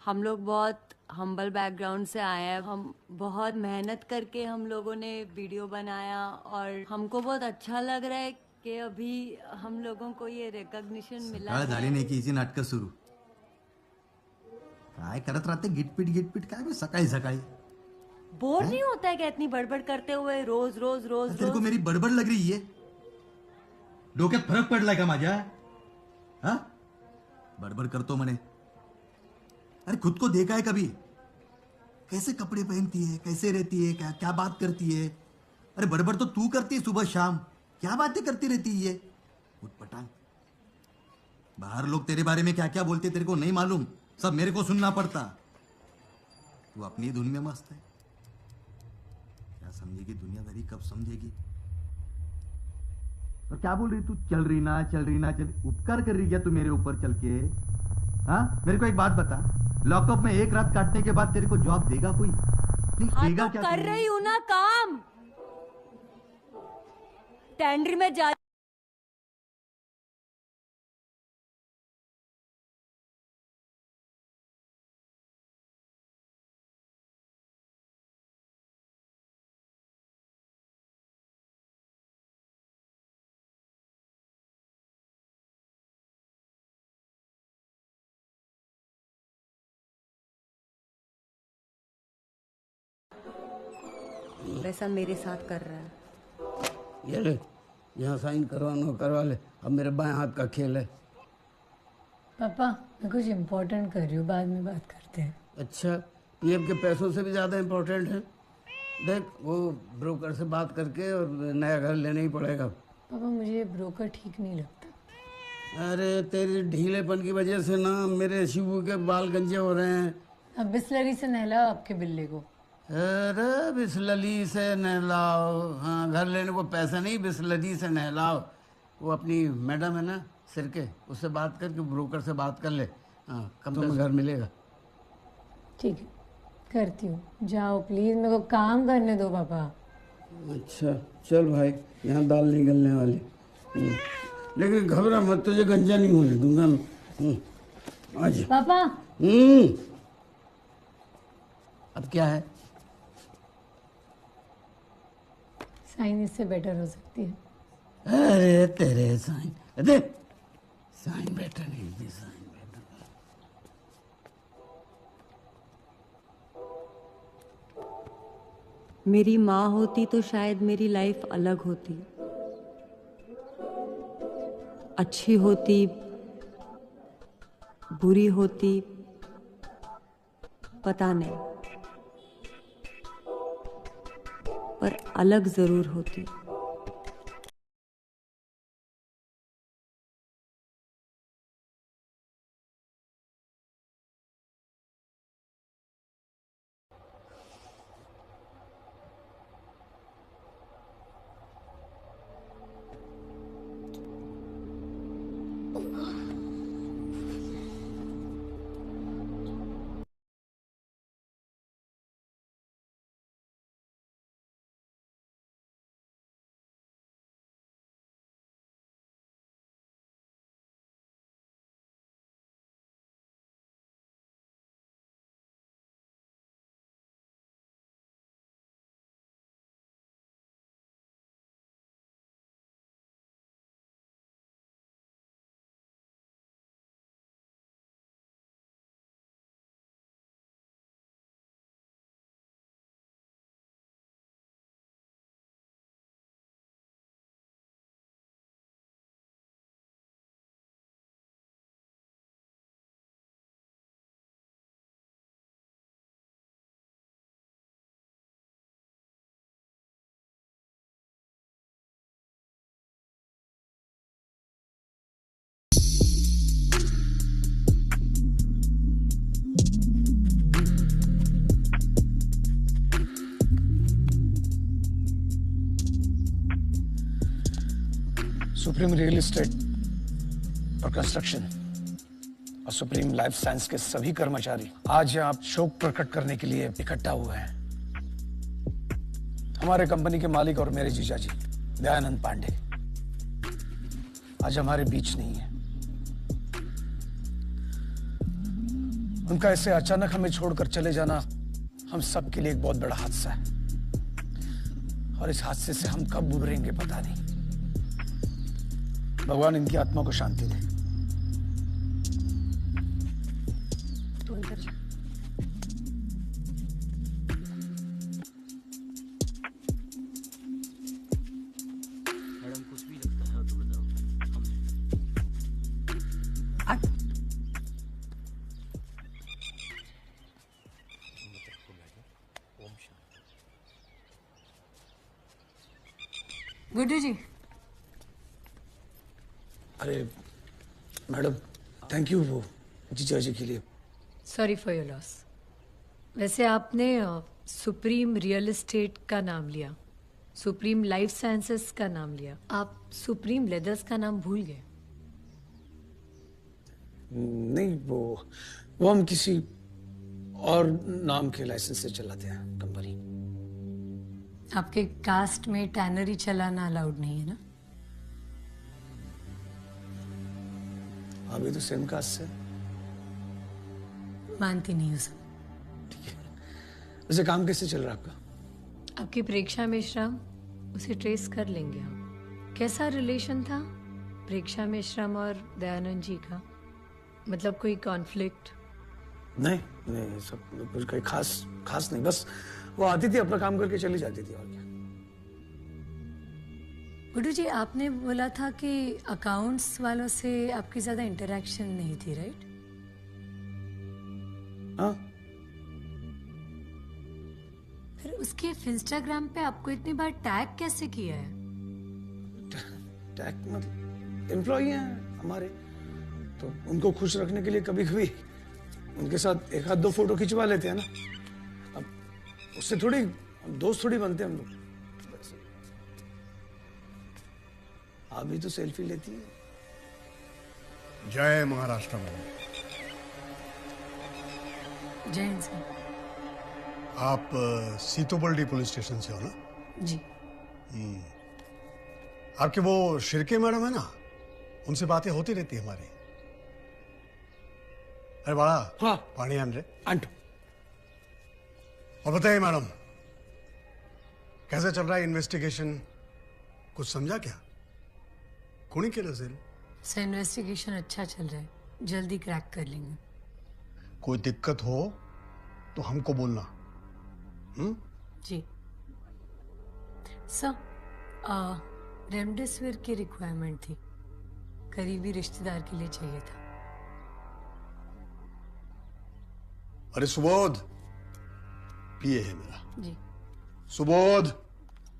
हम लोग बहुत हम्बल बैकग्राउंड से आए हैं। हम बहुत मेहनत करके हम लोगों ने वीडियो बनाया और हमको बहुत अच्छा लग रहा है कि अभी हम लोगों को ये रिकॉग्निशन मिला है। झाली नाही की हिची नाटकं सुरू काय करत राहते गिटपिट काय सकाळी सकाळी बोर नहीं होता है क्या इतनी बड़बड़ करते हुए रोज रोज रोज तेरे को मेरी बडबड लग रही है? डोक्यात फरक पडलाय का माझ्या? हा, बडबड करतो म्हणे, अरे खुद को देखा है कभी? कैसे कपड़े पहनती है, कैसे रहती है, क्या क्या बात करती है? अरे बड़बड़ तो तू करती है सुबह शाम, क्या बातें करती रहती है ये उठपटांग। बाहर लोग तेरे बारे में क्या क्या बोलते तेरे को नहीं मालूम, सब मेरे को सुनना पड़ता। तू अपनी धुन में मस्त है। क्या समझेगी दुनियादारी, कब समझेगी? और क्या बोल रही तू? चल रही ना उपकार कर रही क्या तू मेरे ऊपर चल के? हाँ, मेरे को एक बात बता, लॉकअप में एक रात काटने के बाद तेरे को जॉब देगा कोई? नहीं देगा तो क्या? कर रही हूँ ना काम, टेंडर में जा। वैसा मेरे साथ कर रहा है। ये ले, यहाँ साइन करवाना करवा ले, अब मेरे बाएं हाथ का खेल है। पापा मैं कुछ इम्पोर्टेंट कर रही हूँ, बाद में बात करते हैं। अच्छा, पीएम के पैसों से भी ज़्यादा इम्पोर्टेंट है? देख, वो ब्रोकर से बात करके और नया घर लेना ही पड़ेगा। पापा मुझे ब्रोकर ठीक नहीं लगता। अरे तेरी ढीलेपन की वजह से ना मेरे शिवू के बाल गंजे हो रहे हैं। अब बिस्लरी से नहलाओ आपके बिल्ले को। अरे बिस्लरी से नहलाओ? हाँ, घर लेने को पैसा नहीं, बिस्लरी से नहलाओ। वो अपनी मैडम है ना सिर के, उससे बात करके ब्रोकर से बात कर ले। हाँ, कम से कम घर मिलेगा। ठीक है, करती हूँ। जाओ प्लीज, मेरे को काम करने दो पापा। अच्छा चल भाई, यहाँ दाल नहीं गलने वाली। लेकिन घबरा मत, तुझे गंजा नहीं होने दूंगा मैं। आज पापा। अब क्या है? साइन इससे बेटर हो सकती है। अरे तेरे साइन, अरे साइन बेटर नहीं थी, साइन बेटर। मेरी माँ होती तो शायद मेरी लाइफ अलग होती, अच्छी होती, बुरी होती, पता नहीं, पर अलग जरूर होती। सुप्रीम रियल एस्टेट और कंस्ट्रक्शन और सुप्रीम लाइफ साइंस के सभी कर्मचारी आज आप शोक प्रकट करने के लिए इकट्ठा हुए हैं। हमारे कंपनी के मालिक और मेरे जीजा जी दयानंद पांडे आज हमारे बीच नहीं है। उनका ऐसे अचानक हमें छोड़कर चले जाना हम सब के लिए एक बहुत बड़ा हादसा है, और इस हादसे से हम कब उभरेंगे पता नहीं। भगवान इनकी आत्मा को शांति दे। तू अंदर जा। मैडम कुछ भी लगता है तो बताओ। गुड्डू जी। अरे मैडम, थैंक यू वो जीजा जी के लिए। Sorry for your loss. वैसे आपने सुप्रीम रियल एस्टेट का नाम लिया, सुप्रीम लाइफ साइंसेस का नाम लिया, आप सुप्रीम लेदर्स का नाम भूल गए। नहीं, वो हम किसी और नाम के लाइसेंस से चलाते हैं कंपनी। आपके कास्ट में टैनरी चलाना अलाउड नहीं है ना? अभी तो सेम कास्ट से। मानती नहीं हूँ सब। वैसे काम कैसे चल रहा है आपका? आपकी प्रेक्षा मेश्राम, उसे ट्रेस कर लेंगे हम। कैसा रिलेशन था प्रेक्षा मेश्राम और दयानंद जी का? मतलब कोई कॉन्फ्लिक्ट? नहीं नहीं, सब कुछ कोई खास नहीं, बस वो आती थी, अपना काम करके चली जाती थी, और क्या। गुड्डू जी, आपने बोला था कि अकाउंट्स वालों से आपकी ज्यादा इंटरेक्शन नहीं थी, राइट? हाँ। फिर उसके इंस्टाग्राम पे आपको इतनी बार टैग कैसे किया है? टैग मतलब एम्प्लॉई हैं हमारे, तो उनको खुश रखने के लिए कभी कभी उनके साथ एक आध दो फोटो खिंचवा लेते हैं ना। अब उससे थोड़ी दोस्त थोड़ी बनते हैं हम लोग। आप भी तो सेल्फी लेती है। जय महाराष्ट्र में। जय हिंद सर। आप सीतोपल्ली पुलिस स्टेशन से हो ना? जी। आपके वो शिर्के मैडम है ना, उनसे बातें होती रहती है हमारी। अरे बड़ा, हाँ, पानी आन रे। आंटो। और बताइए मैडम, कैसे चल रहा है इन्वेस्टिगेशन? कुछ समझा क्या? कौन केलं असेल? सर, इन्वेस्टिगेशन अच्छा चल रहा है, जल्दी क्रैक कर लेंगे। कोई दिक्कत हो तो हमको बोलना। जी सर, रेमडेसिविर की रिक्वायरमेंट थी, करीबी रिश्तेदार के लिए चाहिए था। अरे सुबोध, पीए है मेरा। जी। सुबोध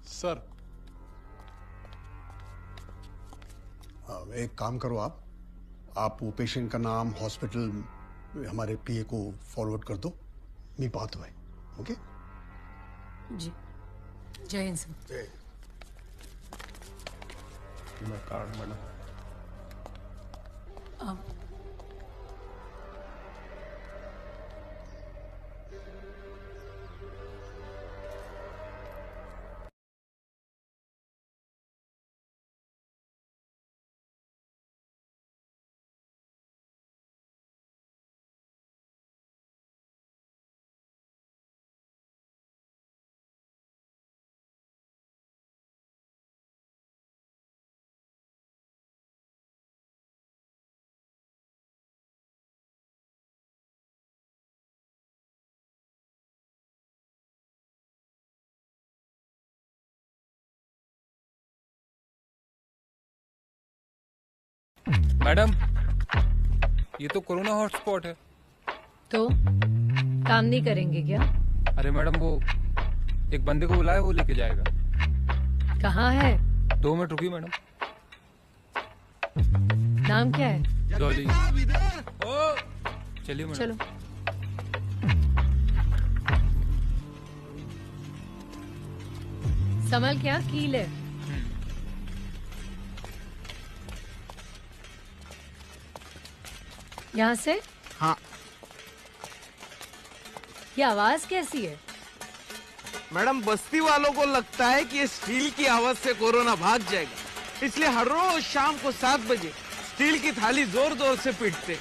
सर। एक काम करो, आप वो पेशेंट का नाम, हॉस्पिटल हमारे पीए को फॉरवर्ड कर दो। मी पाहतो है। ओके जी। जय हिंद सर। जय। Card madam. मैडम, ये तो कोरोना हॉटस्पॉट है। तो काम नहीं करेंगे क्या? अरे मैडम, वो एक बंदे को बुलाया, वो लेके जाएगा। कहाँ है? 2 मिनट रुकिए मैडम। नाम क्या है? डॉली। चलिए मैडम। चलो। संभल क्या कील है? यहाँ से? हाँ। ये आवाज कैसी है? मैडम, बस्ती वालों को लगता है कि ये स्टील की आवाज से कोरोना भाग जाएगा, इसलिए हर रोज शाम को 7 बजे स्टील की थाली जोर जोर से पीटते,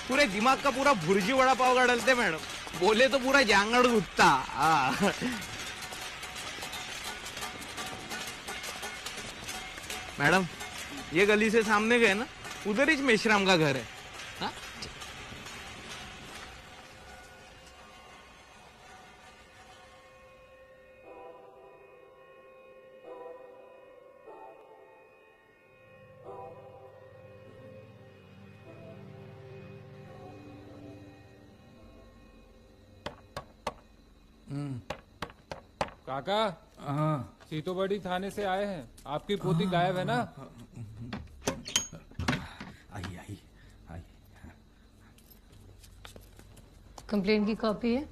पूरे दिमाग का पूरा भुर्जी वड़ा पाव का डालते मैडम। बोले तो पूरा जांगड़ घुटता। मैडम, ये गली से सामने गए ना, उधर ही मेश्राम का घर है। हाँ? काका। हाँ। सीतोबड़ी थाने से आए हैं। आपकी पोती गायब है ना? आई आई आई। कंप्लेंट की कॉपी है?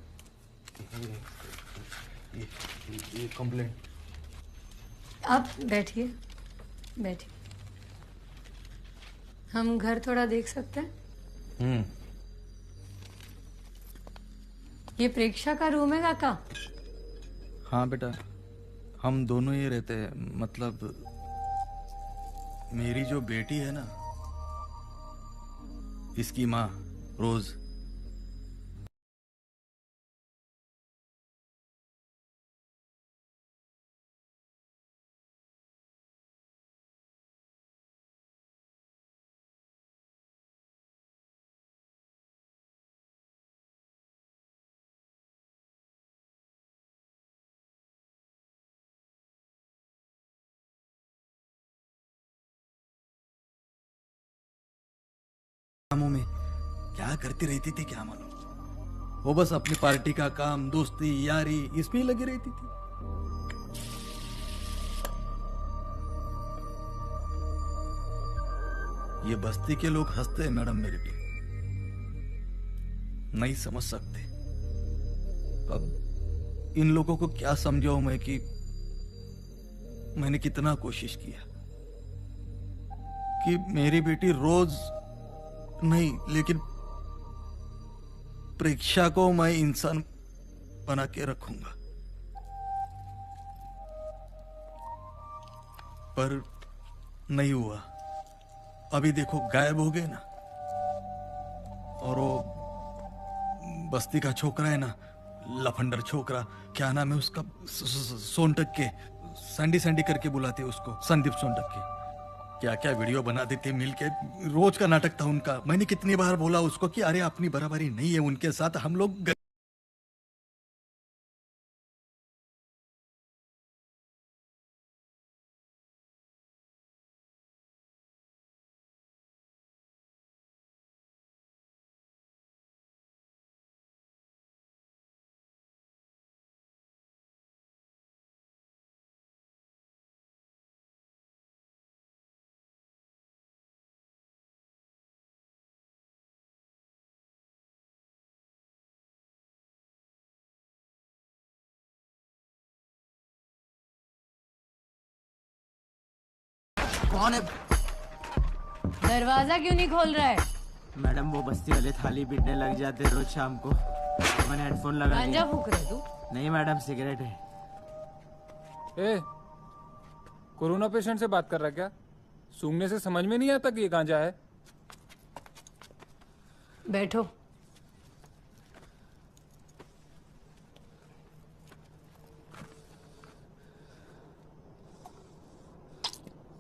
ये कंप्लेंट। आप बैठिए, बैठिए। हम घर थोड़ा देख सकते हैं? ये प्रेक्षा का रूम है काका? हाँ बेटा, हम दोनों ही रहते हैं। मतलब मेरी जो बेटी है ना, इसकी माँ रोज कामों में क्या करती रहती थी क्या मालूम। वो बस अपनी पार्टी का काम, दोस्ती यारी इसमें ही लगी रहती थी। ये बस्ती के लोग हंसते हैं मैडम मेरे पे, नहीं समझ सकते। अब इन लोगों को क्या समझाऊं मैं कि मैंने कितना कोशिश किया कि मेरी बेटी रोज नहीं, लेकिन प्रेक्षा को मैं इंसान बना के रखूंगा। पर नहीं हुआ। अभी देखो गायब हो गए ना। और वो बस्ती का छोकरा है ना, लफंडर छोकरा, क्या नाम है उसका, सोनटक के, सैंडी सैंडी करके बुलाते उसको, संदीप सोनटक के। क्या क्या वीडियो बना देते मिलके, रोज का नाटक था उनका। मैंने कितनी बार बोला उसको कि अरे अपनी बराबरी नहीं है उनके साथ, हम लोग कौन है? दरवाजा क्यों नहीं खोल रहा है? मैडम वो बस्ती वाले थाली पीटने लग जाते रोज शाम को, मैंने हेडफोन लगा गांजा दिया। फूक रहे तू? नहीं मैडम, सिगरेट है। ए, कोरोना पेशेंट से बात कर रहा क्या? सूंघने से समझ में नहीं आता कि ये गांजा है। बैठो।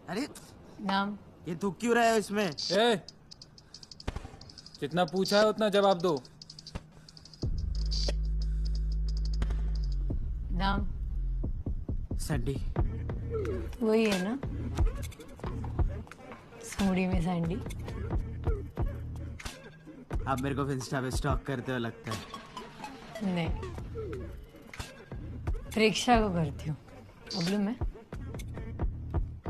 अरे नाम? ये थूक क्यों रहा है इसमें? ए, जितना पूछा है उतना जवाब दो। नाम? सैंडी। वही है ना, सूंडी में सैंडी। आप मेरे को इंस्टा पे स्टॉक करते हो लगता है। नहीं, प्रेक्षा को करती हूँ। प्रॉब्लम है?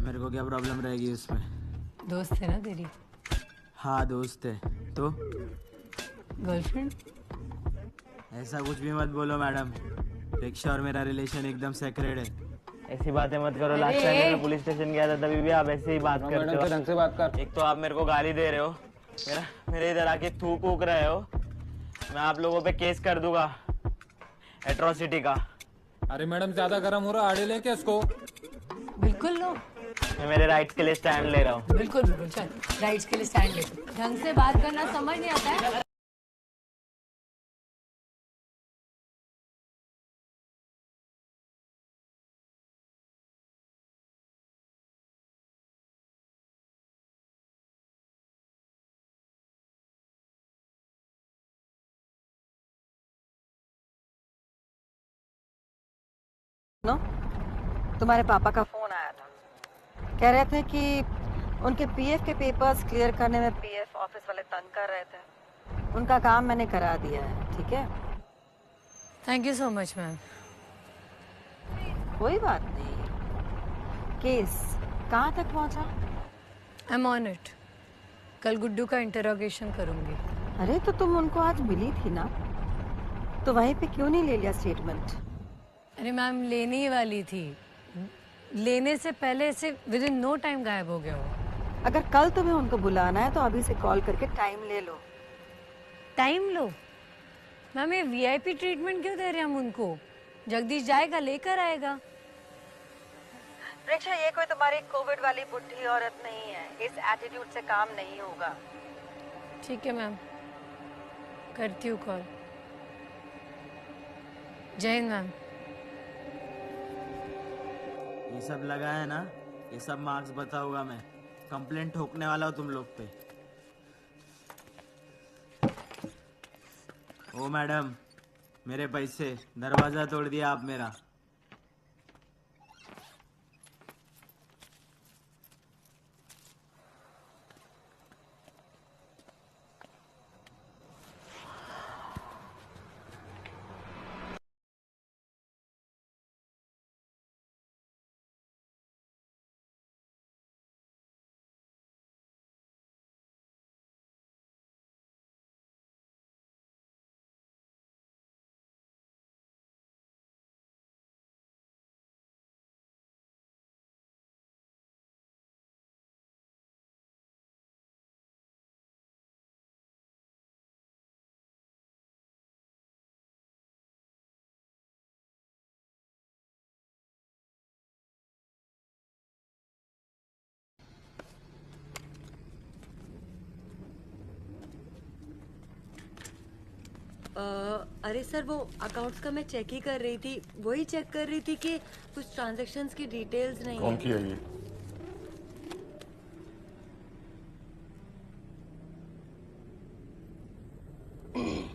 मेरे को क्या प्रॉब्लम रहेगी उसमें? दोस्त है ना तेरी? हाँ दोस्त है। तो गर्लफ्रेंड? ऐसा कुछ भी मत बोलो मैडम, प्रेक्षा और मेरा रिलेशन एकदम सेक्रेट है। ऐसी बातें मत करो। लास्ट टाइम मैं पुलिस स्टेशन गया था तभी भी आप ऐसे ही बात करते हो। ढंग से बात कर। एक तो आप मेरे को गाली दे रहे हो, मेरे इधर आके थूक ऊक रहे हो। मैं आप लोगों पे केस कर दूंगा एट्रोसिटी का। अरे मैडम ज्यादा गर्म हो रहा, आड़े ले क्या इसको? बिल्कुल लो। मैं मेरे राइट्स के लिए स्टैंड ले रहा हूँ। बिल्कुल बिल्कुल, चल राइट्स के लिए स्टैंड ले। ढंग से बात करना समझ नहीं आता है? नो, तुम्हारे पापा का फोन आया था। कह रहे थे कि उनके पीएफ के पेपर्स क्लियर करने में पीएफ ऑफिस वाले तंग कर रहे थे। उनका काम मैंने करा दिया है, ठीक है? Thank you so much ma'am. कोई बात नहीं, केस कहाँ तक पहुँचा? I am on it. कल गुड्डू का इंटरोगेशन करूंगी। अरे तो तुम उनको आज मिली थी ना, तो वहीं पे क्यों नहीं ले लिया स्टेटमेंट? अरे मैम लेने ही वाली थी, लेने से पहले से विद इन नो टाइम गायब हो गया वो। अगर कल तुम्हें उनको बुलाना है तो अभी से कॉल करके टाइम ले लो। टाइम लो? मैम ये वीआईपी ट्रीटमेंट क्यों दे रहे हैं हम उनको? जगदीश जाएगा लेकर आएगा। प्रेक्षा, ये कोई तुम्हारी कोविड वाली बुढ़ी औरत नहीं है, इस एटीट्यूड से काम नहीं होगा। ठीक है मैम, करती हूँ कॉल। जय हिंद मैम। ये सब लगा है ना, ये सब मार्क्स बताऊंगा मैं। कंप्लेंट ठोकने वाला हूँ तुम लोग पे। ओ मैडम, मेरे पैसे, दरवाजा तोड़ दिया आप मेरा। अरे सर, वो अकाउंट्स का मैं चेक ही कर रही थी, वही चेक कर रही थी कि कुछ ट्रांजैक्शंस की डिटेल्स नहीं कौन है। किया ये?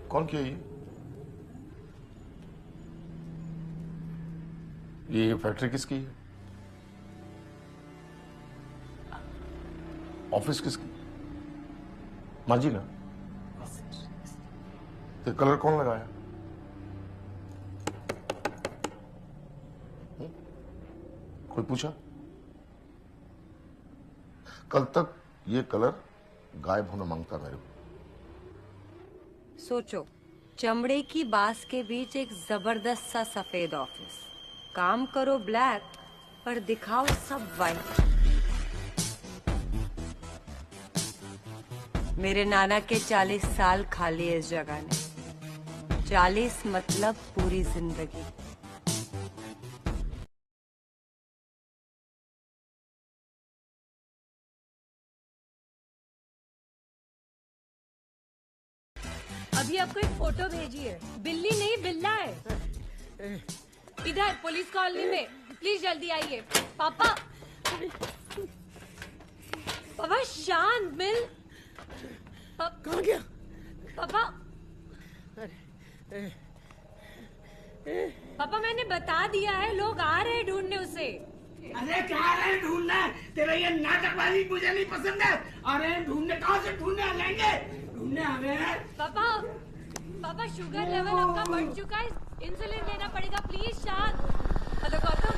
कौन किया ये फैक्ट्री किसकी है? ऑफिस किसकी? मांझी ना? तो कलर कौन लगाया? कोई पूछा? कल तक ये कलर गायब होना मांगता मेरे को। सोचो, चमड़े की बास के बीच एक जबरदस्त सा सफेद ऑफिस, काम करो ब्लैक पर दिखाओ सब वाइट। मेरे नाना के 40 साल खा लिए इस जगह ने। 40 मतलब पूरी जिंदगी। अभी आपको एक फोटो भेजी है, बिल्ली नहीं बिल्ला है। इधर पुलिस कॉलोनी में, प्लीज जल्दी आइए। पापा, पापा शांत मिल। कहाँ गया? पापा, पापा मैंने बता दिया है, लोग आ रहे हैं ढूंढने उसे। अरे क्या आ रहे हैं ढूंढने? तेरा ये नाटकबाजी मुझे नहीं पसंद है। आ रहे हैं ढूंढने, कहाँ से ढूंढने आ जाएंगे? ढूंढने आ रहे हैं। पापा, पापा शुगर लेवल आपका बढ़ चुका है, इंसुलिन लेना पड़ेगा, प्लीज शांत। हेलो गौतम।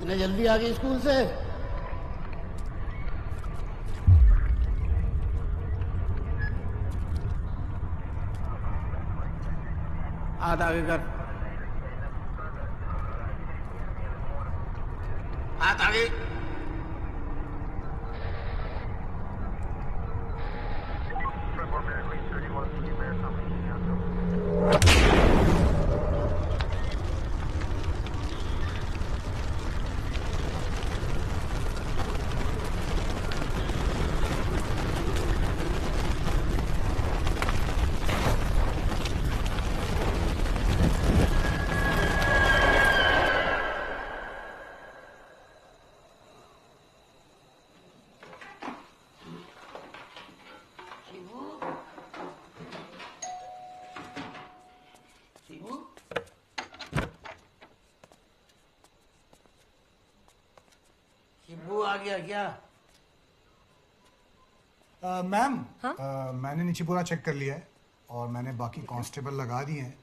इतने जल्दी आ गई स्कूल से? हाथ आगे कर, हाथ आगे। गया क्या? मैम, मैंने नीचे पूरा चेक कर लिया है और मैंने बाकी कांस्टेबल लगा दिए हैं।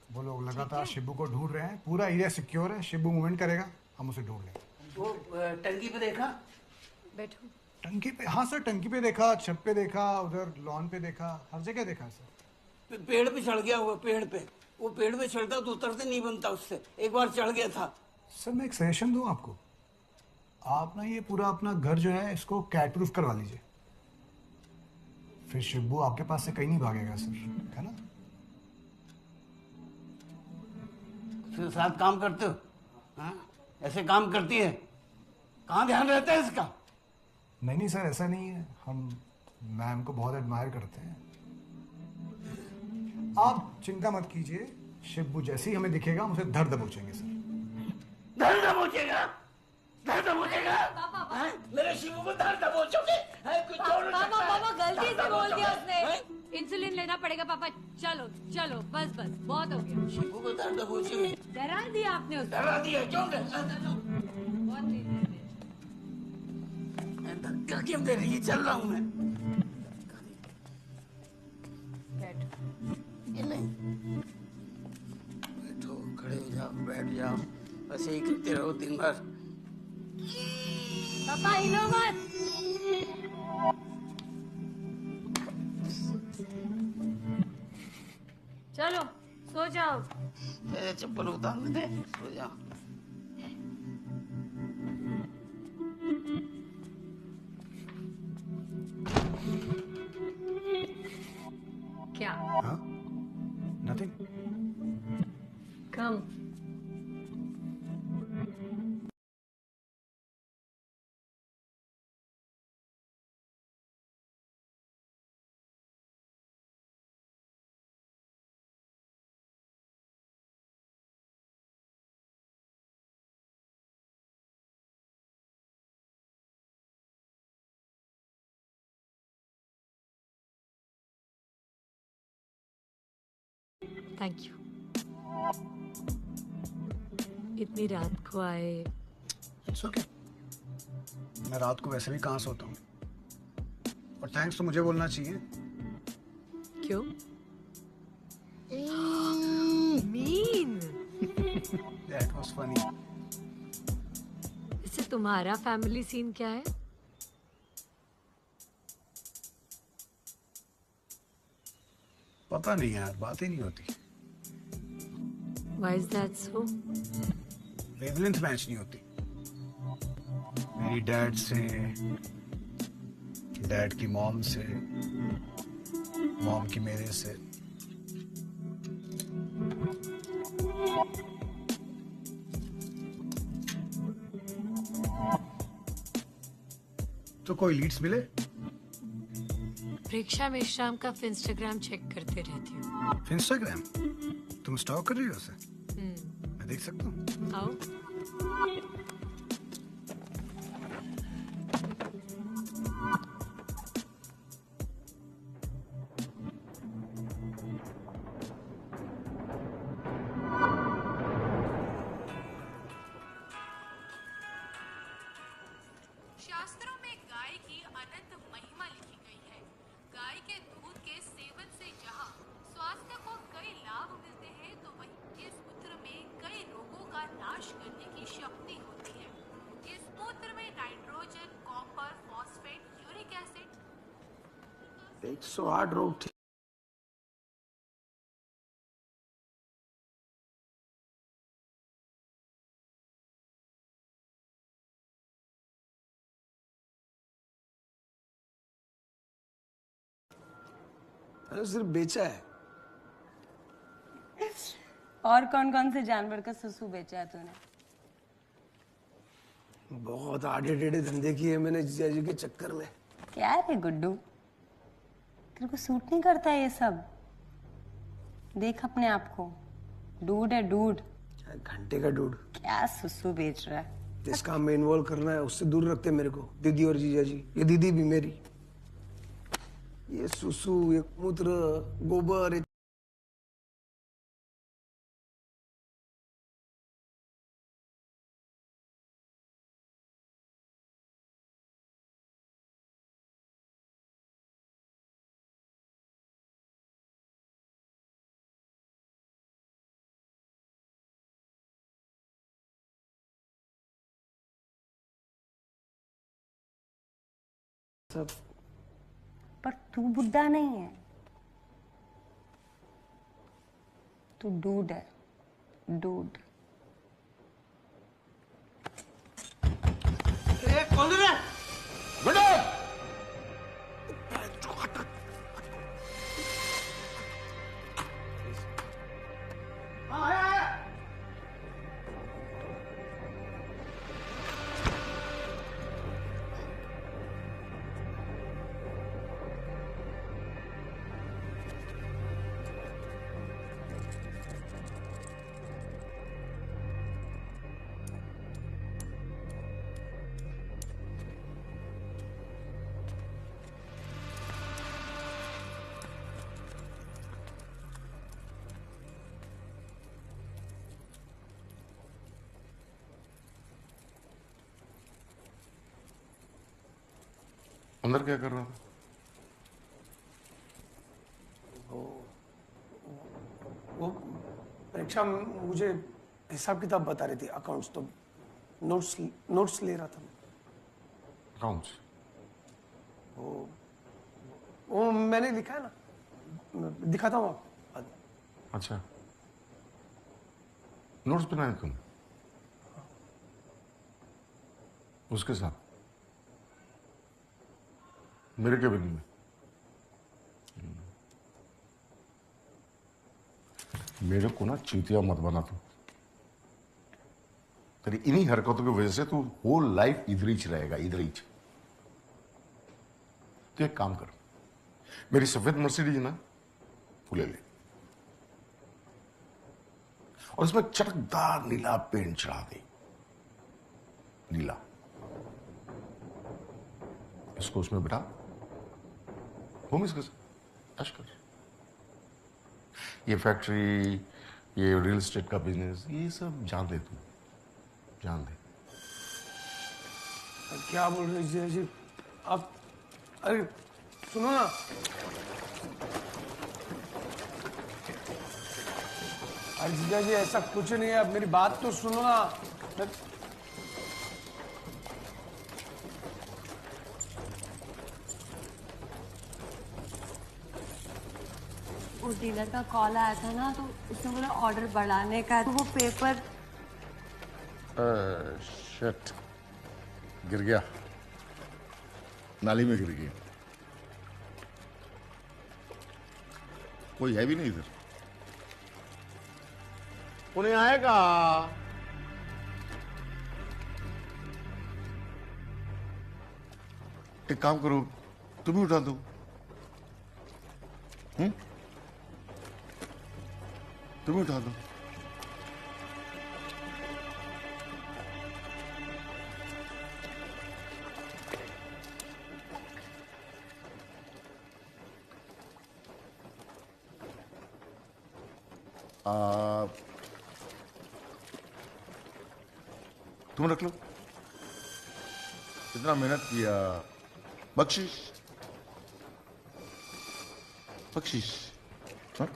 वो लोग लगातार शिबू को ढूंढ रहे हैं। पूरा एरिया सिक्योर है। शिबू मूवमेंट करेगा, हम उसे ढूंढ लेंगे। वो टंकी पे देखा? बैठो। टंकी पे? हाँ सर, टंकी पे देखा, छत पे देखा, उधर लॉन पे देखा, हर जगह देखा सर। पेड़ पे चढ़ गया हुआ, पेड़ पे। वो पेड़ पे चढ़ता तो उतरते नहीं बनता उससे। एक बार चढ़ गया था। सर मैं एक सजेशन दूं आपको, आप ना ये पूरा अपना घर जो है इसको कैट प्रूफ करवा लीजिए, फिर शिब्बू आपके पास से कहीं नहीं भागेगा सर, है ना? उसके साथ काम करते हो? हाँ? ऐसे काम करती है? कहाँ ध्यान रहता है इसका? नहीं सर, ऐसा नहीं है। हम मैम को बहुत एडमायर करते हैं। आप चिंता मत कीजिए, शिब्बू जैसे ही हमें दिखेगा हम उसे धर दबोचेंगे सर। धर दबोचेगा? धर दबोचेगा? मेरे शिबू को धर दबोचोगे? कुछ और पापा गलती से बोल दिया उसने। इंसुलिन लेना पड़ेगा पापा। चलो चलो, बस बस बहुत हो गया। शिबू को धर दबोचोगे? डरा दिया आपने उसको। डरा दिया क्यों? बहुत तेज है। धक्का क्यों दे रही है? चल रहा हूँ मैं। ये नहीं, बैठो, खड़े हो जाओ, बैठ जाओ, बस यही करते रहो दिन भर। पापा हिलो मत। चलो सो जाओ। चप्पल उतारने दे, सो जाओ। क्या? हाँ? Nothing. Come. Thank you. इतनी रात को आए। It's okay. मैं रात को वैसे भी कहाँ सोता हूँ, और थैंक्स तो मुझे बोलना चाहिए। क्यों? मीन। That was funny. इससे तुम्हारा फैमिली सीन क्या है? पता नहीं यार, बात ही नहीं होती। Why is that so? Wavelength match नहीं होती। मेरी डैड से, डैड की मॉम से, मॉम की मेरे से। तो कोई लीड्स मिले? प्रेक्षा मेश्राम का इंस्टाग्राम चेक करते रहती हूँ। इंस्टाग्राम? तुम स्टॉक कर रही हो उसे? मैं देख सकता हूँ? आओ। शास्त्रों में गाय की अनंत महिमा लिखी गई है। गाय के दूध के सेवन से जहाँ स्वास्थ्य को कई लाभ मिलते हैं, तो वहीं इस मूत्र में कई रोगों का नाश करने की शक्ति होती है। इस मूत्र में nitrogen, copper, phosphate, uric acid 108 रोग ठीक सिर्फ बेचा है। और कौन कौन से जानवर का सुसु बेचा है तूने? बहुत आड़े टेढ़े धंधे किए मैंने जीजा जी के चक्कर में। क्या रे गुड्डू, तेरे को सूट नहीं करता ये सब? देख अपने आप को, डूड है डूड। घंटे का डूड। क्या सुसु बेच रहा है? जिस काम में इन्वॉल्व करना है उससे दूर रखते मेरे को दीदी और जीजा जी। ये दीदी भी मेरी। ये सुसु, ये मूत्र, गोबर, सब पर तू बुड्ढा नहीं है, तू डूड है, डूड। कौन है? अंदर क्या कर रहा था? वो परीक्षा मुझे हिसाब किताब बता रही थी, अकाउंट्स, तो नोट्स ले रहा था। अकाउंट्स? वो मैंने लिखा है ना, दिखाता हूँ आपको। अच्छा, नोट्स बनाए तुम उसके साथ मेरे केबिन में? मेरे को ना चीतिया मत बना तू। तेरी इन्हीं हरकतों की वजह से तू होल लाइफ इधर ही रहेगा, इधर ही। तो एक काम कर, मेरी सफेद मर्सिडीज ना तू ले ले और इसमें चटकदार नीला पेंट चढ़ा दे, नीला। इसको उसमें बिठा, घूम इसके साथ, ऐश कर। ये फैक्ट्री, ये रियल एस्टेट का बिजनेस, ये सब जान दे तू, जान दे। क्या बोल रहे जी आप? अरे सुनो ना, अरे जीजा जी ऐसा कुछ नहीं है, अब मेरी बात तो सुनो ना। उस डीलर का कॉल आया था ना, तो उसने बोला ऑर्डर बढ़ाने का, तो वो पेपर शिट, गिर गया, नाली में गिर गया। कोई है भी नहीं इधर। उन्हें आएगा। एक काम करो, तुम ही उठा दो। तुम ही उठा दो। तुम रख लो, इतना मेहनत किया, बख्शिश, बख्शिश। हाँ?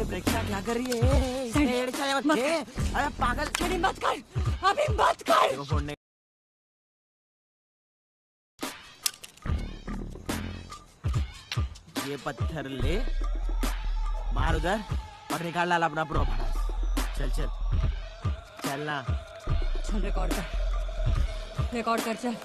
प्रेक्षा क्या कर रही है? पेड़ चले बच्चे, अरे पागल, अरे मत कर, अभी मत कर। देखो फोड़ने ये पत्थर ले, मार उधर और निकाल डाल अपना प्रो भड़ास। चल चल चल ना, चल रिकॉर्ड कर चल।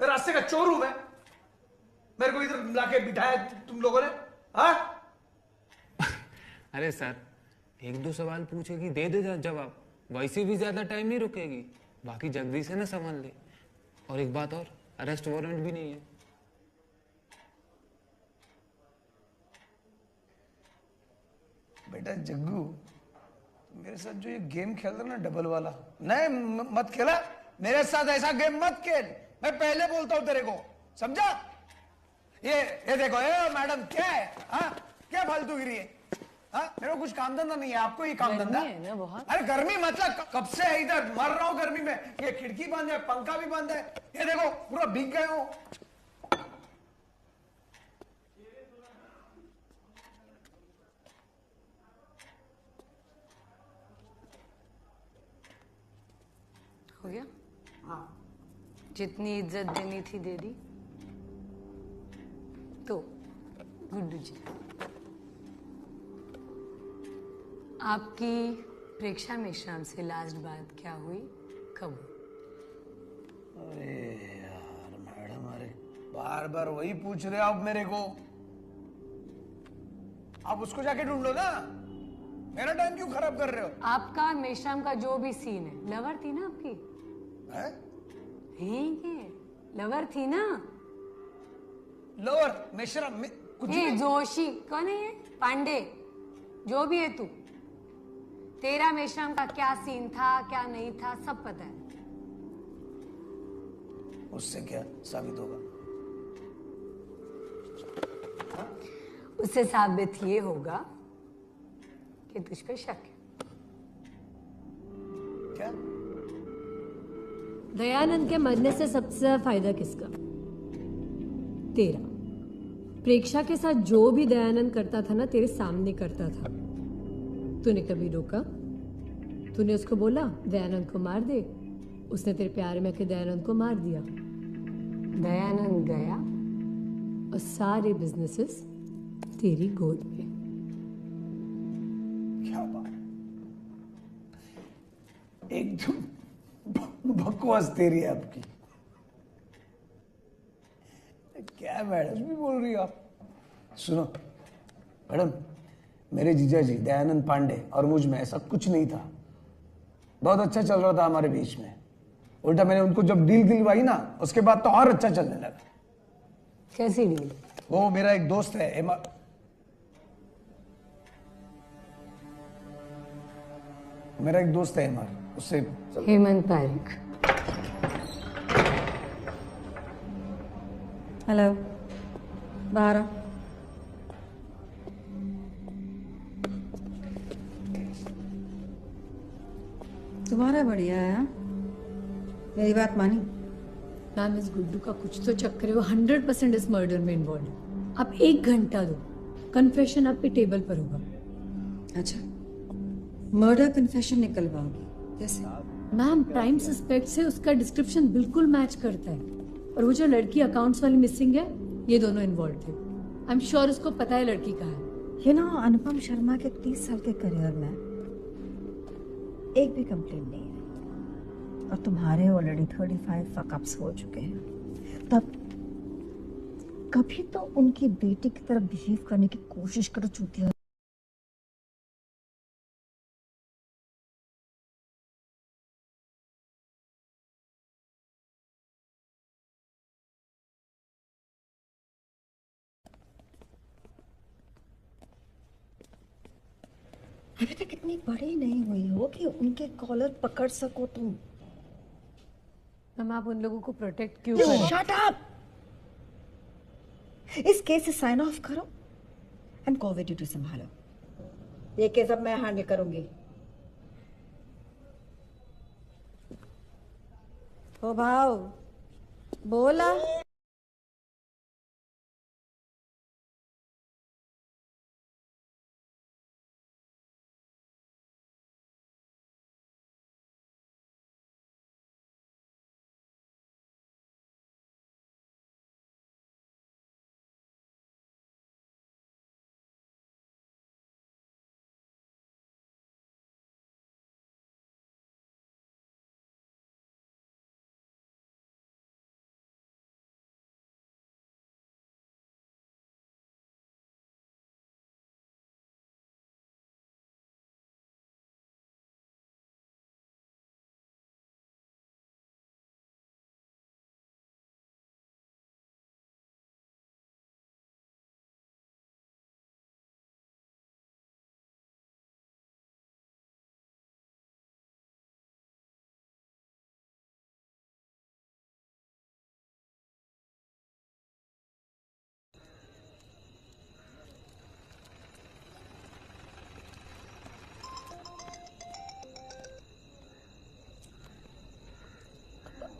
रास्ते का चोर हूं मैं? मेरे को इधर लाके बिठाया तुम लोगों ने? हाँ? अरे सर, एक दो सवाल पूछेगी दे दे जवाब, वैसे भी ज्यादा टाइम नहीं रुकेगी, बाकी जल्दी से ना संभाल ले। और एक बात और, अरेस्ट वारंट भी नहीं है। बेटा जग्गू, मेरे साथ जो ये गेम खेल रहा ना डबल वाला, नहीं मत खेला मेरे साथ, ऐसा गेम मत खेल। मैं पहले बोलता हूं तेरे को, समझा? ये देखो, ये मैडम क्या है? हाँ, क्या फालतूगिरी है? हाँ, मेरे को कुछ काम धंधा नहीं है, आपको ही काम धंधा है ना बहुत। अरे गर्मी मतलब कब से है इधर, मर रहा हूँ गर्मी में। ये खिड़की बंद है, पंखा भी बंद है, ये देखो पूरा भीग गए हो। हो गया? हाँ। जितनी इज्जत देनी थी दे दी। तो गुड्डू जी, आपकी प्रेक्षा मेश्राम से लास्ट बात क्या हुई, कब? अरे यार मैडम, अरे बार बार वही पूछ रहे हो आप मेरे को। आप उसको जाके ढूंढो ना, मेरा टाइम क्यों खराब कर रहे हो? आपका मेश्राम का जो भी सीन है, लवर थी ना आपकी? है? लवर थी ना? लवर मेश्राम कुछ जोशी कौन है ये? पांडे, जो भी है तू, तेरा मेश्राम का क्या सीन था क्या नहीं था सब पता है। उससे क्या साबित होगा? उससे साबित ये होगा कि तुझ पे शक है। क्या? दयानंद के मरने से सबसे ज्यादा फायदा किसका? तेरा। प्रेक्षा के साथ जो भी दयानंद करता था ना, तेरे सामने करता था। तूने कभी रोका? तूने उसको बोला दयानंद को मार दे, उसने तेरे प्यार में आके दयानंद को मार दिया। दयानंद गया और सारे बिजनेसेस तेरी गोद में। क्या बात, एकदम बकवास तेरी है आपकी। क्या मैडम भी बोल रही हो आप? सुनो मैडम, मेरे जीजा जी दयानंद पांडे और मुझ में ऐसा कुछ नहीं था। बहुत अच्छा चल रहा था हमारे बीच में। उल्टा मैंने उनको जब डील दिलवाई ना, उसके बाद तो और अच्छा चलने लगा। कैसी डील? वो मेरा एक दोस्त है मेरा एक दोस्त है एमआर, उससे हेमंत पारिक। हेलो, बाहर आओ। तुम्हारा बढ़िया है, मेरी बात मानी? मैम, इस गुड्डू का कुछ तो चक्कर है, वो 100% इस मर्डर में इन्वॉल्व है। आप 1 घंटा दो, कन्फेशन आपके टेबल पर होगा। अच्छा, मर्डर कन्फेशन निकलवाओगी? कैसे? मैम, प्राइम सस्पेक्ट से उसका डिस्क्रिप्शन बिल्कुल मैच करता है, और वो जो लड़की अकाउंट्स वाली मिसिंग है, ये दोनों इन्वॉल्व थे। आई एम श्योर उसको पता है लड़की कहाँ है। ये ना, अनुपम शर्मा के 30 साल के करियर में एक भी कंप्लेंट नहीं है, और तुम्हारे ऑलरेडी 35 फकअप्स हो चुके हैं। तब कभी तो उनकी बेटी की तरफ बिहेव करने की कोशिश करो चूतिया। अभी तक इतनी बड़ी नहीं हुई हो कि उनके कॉलर पकड़ सको तुम। मैम आप उन लोगों को प्रोटेक्ट क्यों कर रहे हैं? Shut up. इस केस से साइन ऑफ करो एंड कोविड ड्यूटी संभालो। ये केस अब मैं हैंडल करूंगी। ओ भाव बोला।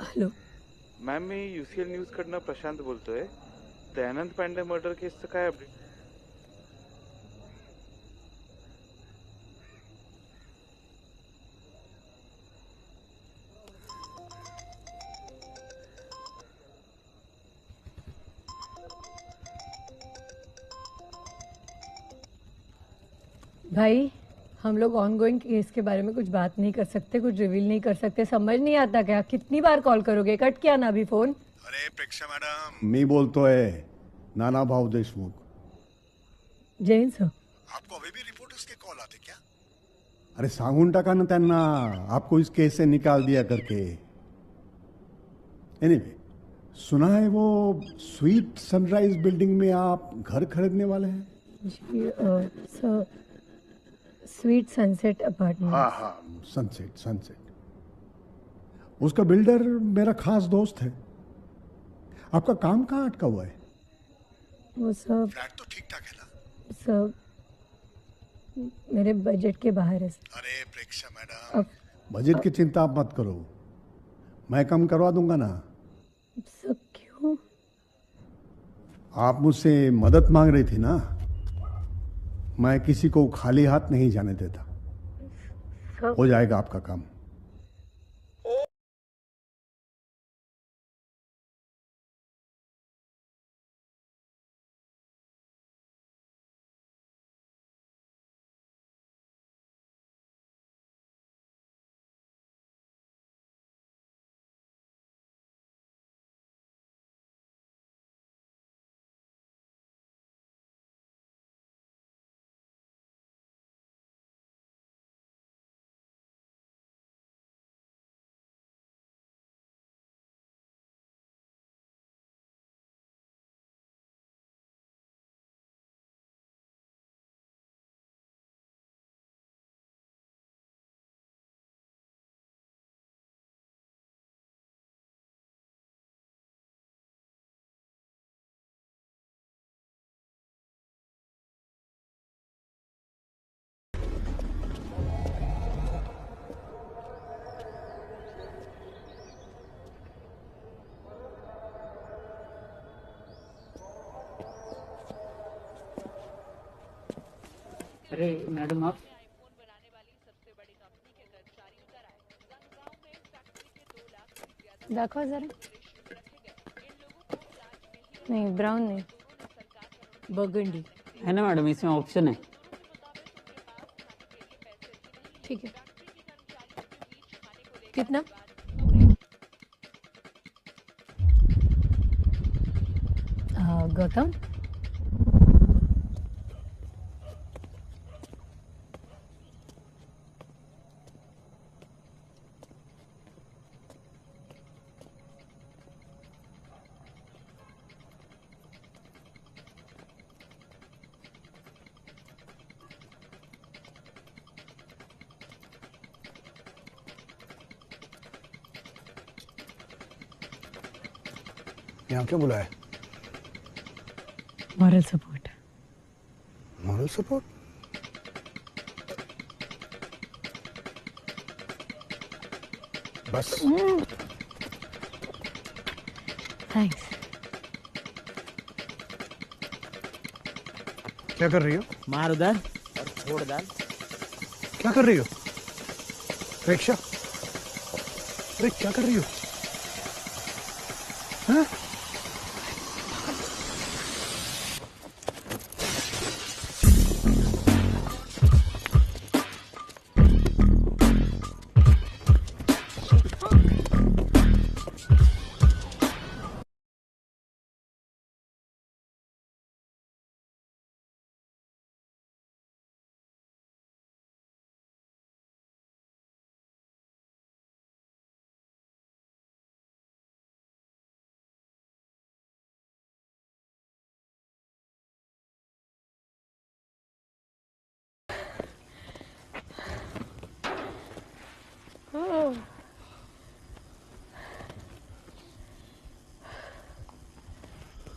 हॅलो मॅम मी UCL न्यूज कडनं प्रशांत बोलतोय. दयानंद पांडे मर्डर केसचं काय अपडेट? भाई हम लोग ऑनगोइंग केस के बारे में कुछ बात नहीं कर सकते, कुछ रिवील नहीं कर सकते. समझ नहीं आता क्या? कितनी बार कॉल करोगे? कट किया ना अभी फोन. अरे प्रेक्षा मॅडम, मी बोलतोय नानाभाऊ देशमुख. जैन सर, आपको अभी भी रिपोर्टर्स के कॉल आते क्या? अरे सांगून टाका ना त्यांना, आपको इस केस से निकाल दिया करके. एनीवे, सुना है वो स्वीट सनराइज बिल्डिंग में आप घर खरीदने वाले हैं. जी सर, स्वीट सनसेट अपार्टमेंट. हाँ हाँ, सनसेट सनसेट. उसका बिल्डर मेरा खास दोस्त है. आपका काम कहाँ अटका हुआ है? वो सब फ्लैट तो ठीक ठाक है ना? सब मेरे बजट के बाहर है. अरे प्रेक्षा मैडम, बजट की चिंता आप मत करो, मैं कम करवा दूंगा ना. सब क्यों? आप मुझसे मदद मांग रही थी ना, मैं किसी को खाली हाथ नहीं जाने देता. हो जाएगा आपका काम. अरे मैडम आप दाखवा जरा. नहीं, ब्राउन नहीं, बर्गंडी है ना मैडम, इसमें ऑप्शन है. ठीक है. कितना? गौतम, यहाँ क्यों बुलाया? Moral support. Moral support? बस। थैंक्स। क्या कर रही हो? मार उधर और छोड़ डाल। क्या कर रही हो प्रेक्षा? अरे क्या कर रही हो? हाँ?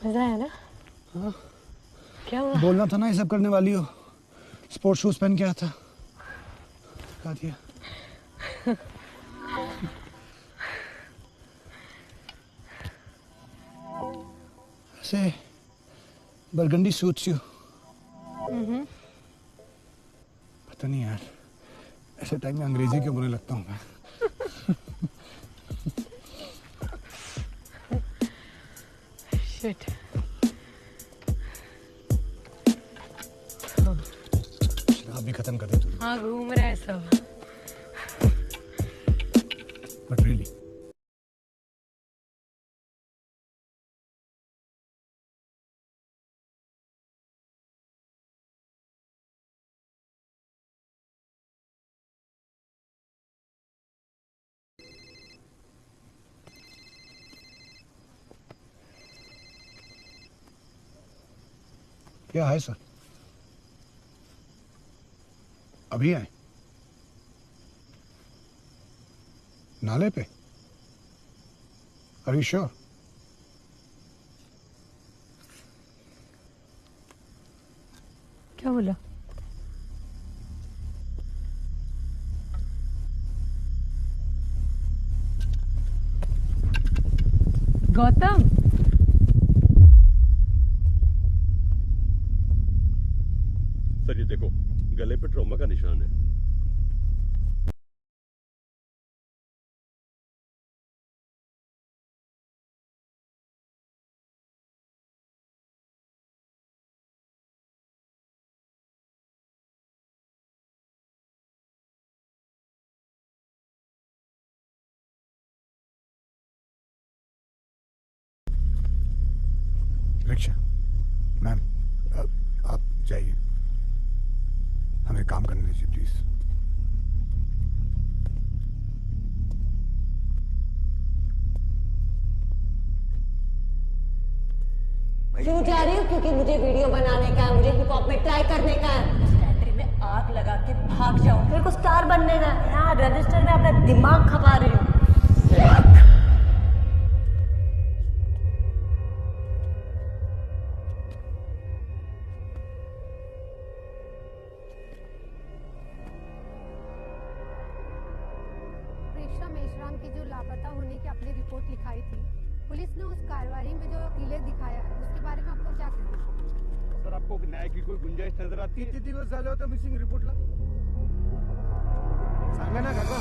मजा आया ना? हाँ? क्या हुआ? बोलना था ना ये सब करने वाली हो। स्पोर्ट्स शूज पहन के आया था, कहा दिया। ऐसे बरगंडी सूट्स यू। पता नहीं यार, ऐसे टाइम में अंग्रेजी क्यों बोलने लगता हूँ मैं। शिट। शराब भी खत्म कर दे तू। हाँ घूम रहा है सब। बट रियली क्या है सर? अभी आए नाले पे? Are you sure? क्या बोला? गौतम, सर ये देखो, गले पे ट्रॉमा का निशान है। रिक्शा मैम, आप जाइए, हमें काम करने दीजिए प्लीज। क्यों जा रही हूँ? क्योंकि मुझे वीडियो बनाने का है, मुझे हिप हॉप में ट्राई करने का है। उस फैक्ट्री में आग लगा के भाग जाऊँ, मेरे को स्टार बनने का है। यहाँ रजिस्टर में अपना दिमाग खपा रही हूँ। प्रेक्षा मेश्राम की जो लापता होने की अपनी रिपोर्ट लिखाई थी, पुलिस ने उस कार्रवाई में जो कीले दिखाया है उसके बारे में आपको क्या कहना है? सर आपको न्याय की कोई गुंजाइश नजर आती है? किती दिवस झाले होते मिसिंग रिपोर्टला? सांगा ना काका।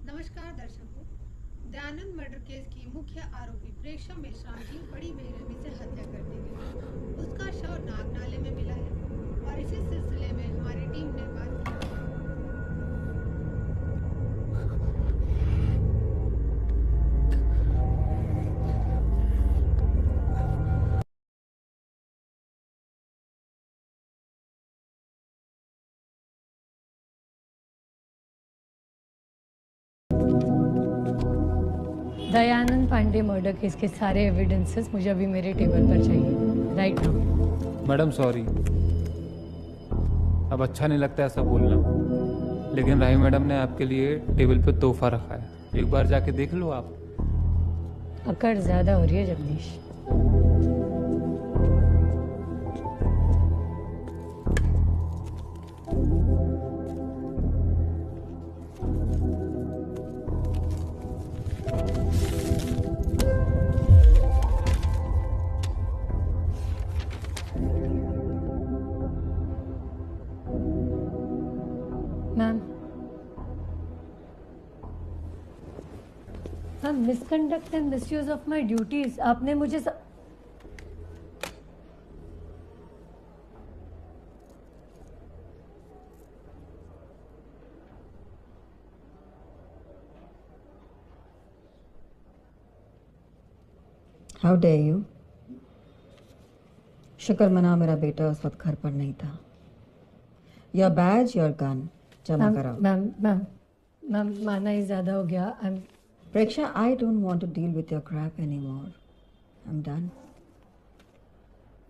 नमस्कार दर्शकों, दयानंद मर्डर केस की मुख्य आरोपी प्रेक्षा मेश्राम की बड़ी बेरहमी से हत्या कर दी गई। उसका शव नाग नाले में मिला दयानंद पांडे मर्डर केस के सारे एविडेंसेस मुझे अभी मेरे टेबल पर चाहिए राइट नाउ। मैडम सॉरी, अब अच्छा नहीं लगता ऐसा बोलना, लेकिन राही मैडम ने आपके लिए टेबल पे तोहफा रखा है, एक बार जाके देख लो आप। अकड़ ज्यादा हो रही है Jagdish. Ma'am misconduct and misuse of my duties, आपने मुझे हाउ डेयर यू। शुक्र मना मेरा बेटा उस वक्त घर पर नहीं था। योर बैज योर गन जमा कराओ। मैम मैम मैम माना ही ज्यादा हो गया। Preksha, I don't want to deal with your crap anymore. I'm done.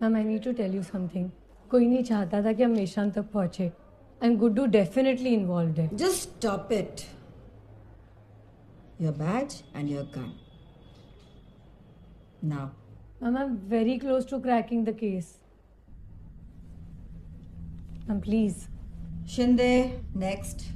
Ma'am, I need to tell you something. कोई नहीं चाहता था कि हम निशान तक पहुंचे। And Guddu definitely involved है। Just stop it. Your badge and your gun. Now. Ma'am, I'm very close to cracking the case. Ma'am, please. Shinde, next.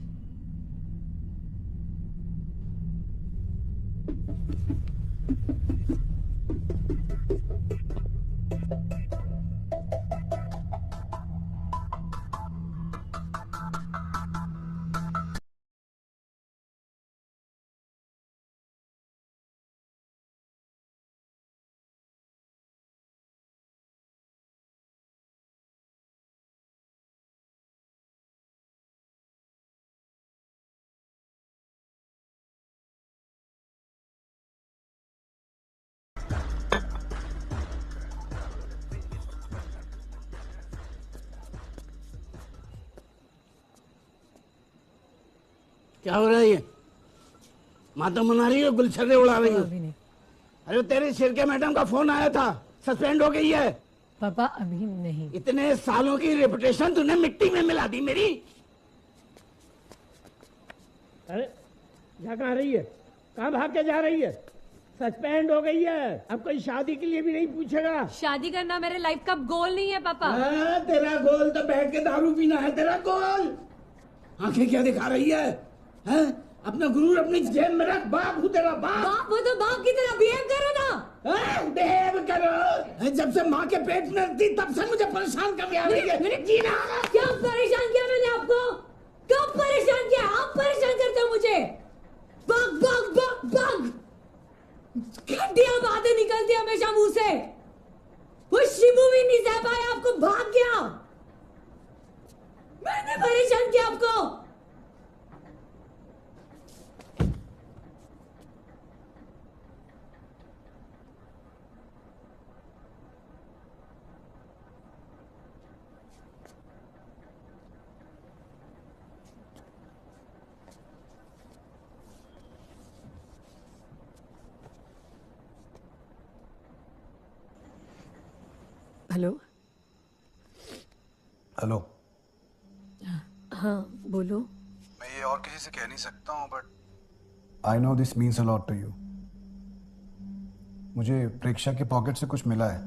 क्या हो रहा है ये? माता मना रही हो, गुलछर्रे उड़ा रही हो? अरे तेरे सिर के मैडम का फोन आया था, सस्पेंड हो गई है। पापा अभी नहीं। इतने सालों की रेपुटेशन तूने मिट्टी में मिला दी मेरी। अरे जा कहाँ रही है? कहाँ भाग के जा रही है? सस्पेंड हो गई है, अब कोई शादी के लिए भी नहीं पूछेगा। शादी करना मेरे लाइफ का गोल नहीं है पापा। तेरा गोल तो बैठ के दारू पीना है तेरा गोल। आंखें क्या दिखा रही है? हैं? अपना गुरूर अपनी जेब में रख। बाप हूँ तेरा बाप। बाप हो तो बाप की तरह बिहेव करो ना। बिहेव करो। जब से माँ के पेट में थी तब से मुझे परेशान कर रही है। जीना क्या परेशान किया मैंने आपको? कब परेशान किया? आप परेशान करते हो मुझे। बग बग बग बग घटिया बातें निकलती हमेशा मुंह से। वो शिबू भी नहीं सह पाया, आपको भाग गया। मैंने परेशान किया आपको। हेलो। हेलो। हाँ बोलो। मैं ये और किसी से कह नहीं सकता हूँ, but I know this means a lot to you. मुझे प्रेक्षा के पॉकेट से कुछ मिला है।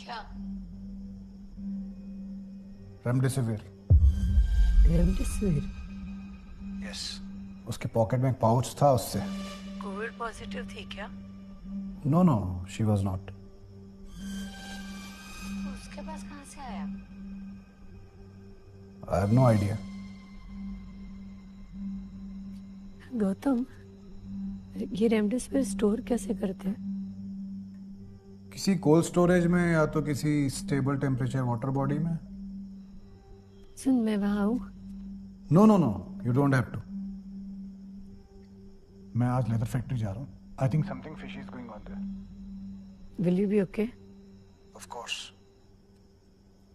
क्या? रेमडेसिविर। रेमडेसिविर? यस। उसके पॉकेट में एक पाउच था, उससे। कोविड पॉजिटिव थी क्या? No no, she was not. उसके पास कहाँ से आया? I have no idea. Gautam, ये रेमडेसिविर स्टोर कैसे करते हैं? किसी कोल्ड स्टोरेज में या तो किसी स्टेबल टेम्परेचर वाटर बॉडी में। सुन, मैं वहां आऊं? No no no, you don't have to. मैं आज लेदर फैक्ट्री जा रहा हूँ। I think something fishy is going on there. Will you be okay? Of course.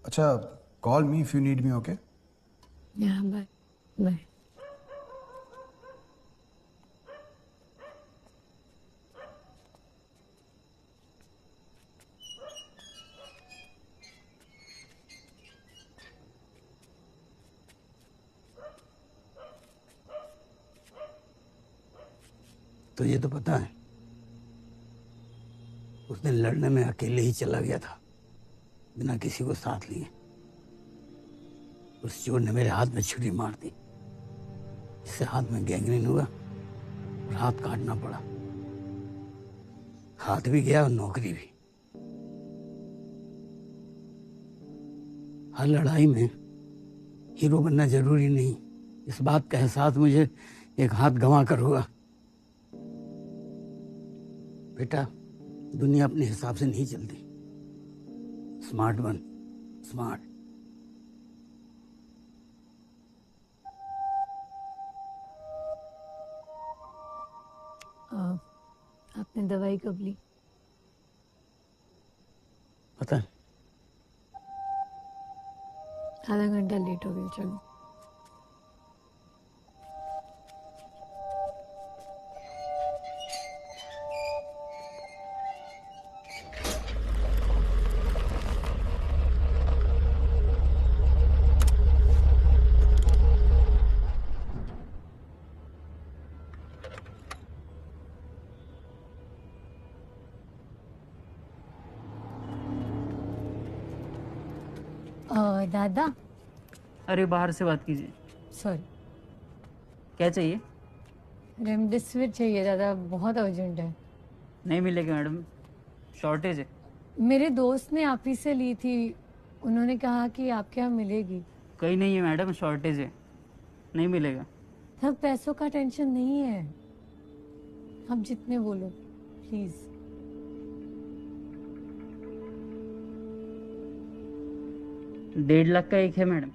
अच्छा, call me if you need me, okay? या बाय बाय। तुझे तो पता है उस दिन लड़ने में अकेले ही चला गया था, बिना किसी को साथ लिए। उस चोर ने मेरे हाथ में छुरी मार दी, इससे हाथ में गैंग्रीन हुआ और हाथ काटना पड़ा। हाथ भी गया और नौकरी भी। हर लड़ाई में हीरो बनना जरूरी नहीं, इस बात का एहसास मुझे एक हाथ गंवा कर हुआ। बेटा, दुनिया अपने हिसाब से नहीं चलती। स्मार्ट बन, स्मार्ट। आपने दवाई कब ली? पता है, आधा घंटा लेट हो गया। चलो दादा। अरे बाहर से बात कीजिए। सॉरी। क्या चाहिए? रेमडेसिविर चाहिए दादा, बहुत अर्जेंट है। नहीं मिलेगा मैडम, शॉर्टेज है। मेरे दोस्त ने आप ही से ली थी, उन्होंने कहा कि आपके यहाँ मिलेगी। कहीं नहीं है मैडम, शॉर्टेज है, नहीं मिलेगा। सब पैसों का टेंशन नहीं है, आप जितने बोलो प्लीज। 1.5 लाख का एक है मैडम,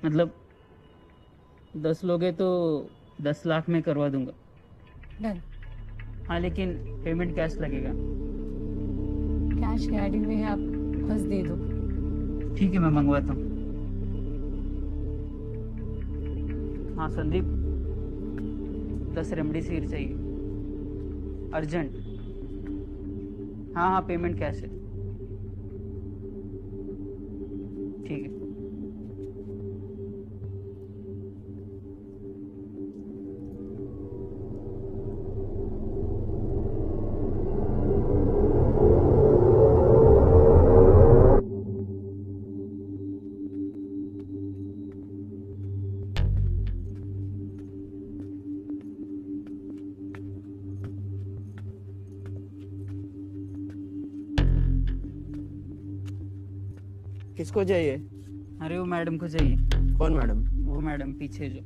मतलब 10 लोग हैं तो 10 लाख में करवा दूंगा। डन। हाँ लेकिन पेमेंट कैश लगेगा। कैश गाड़ी में है, आप बस दे दो। ठीक है, मैं मंगवाता हूँ। हाँ संदीप, 10 रेमडेसिविर चाहिए, अर्जेंट। हाँ हाँ, पेमेंट कैश है। ठीक है। किसको चाहिए? अरे वो मैडम को चाहिए। कौन मैडम? वो मैडम पीछे जो।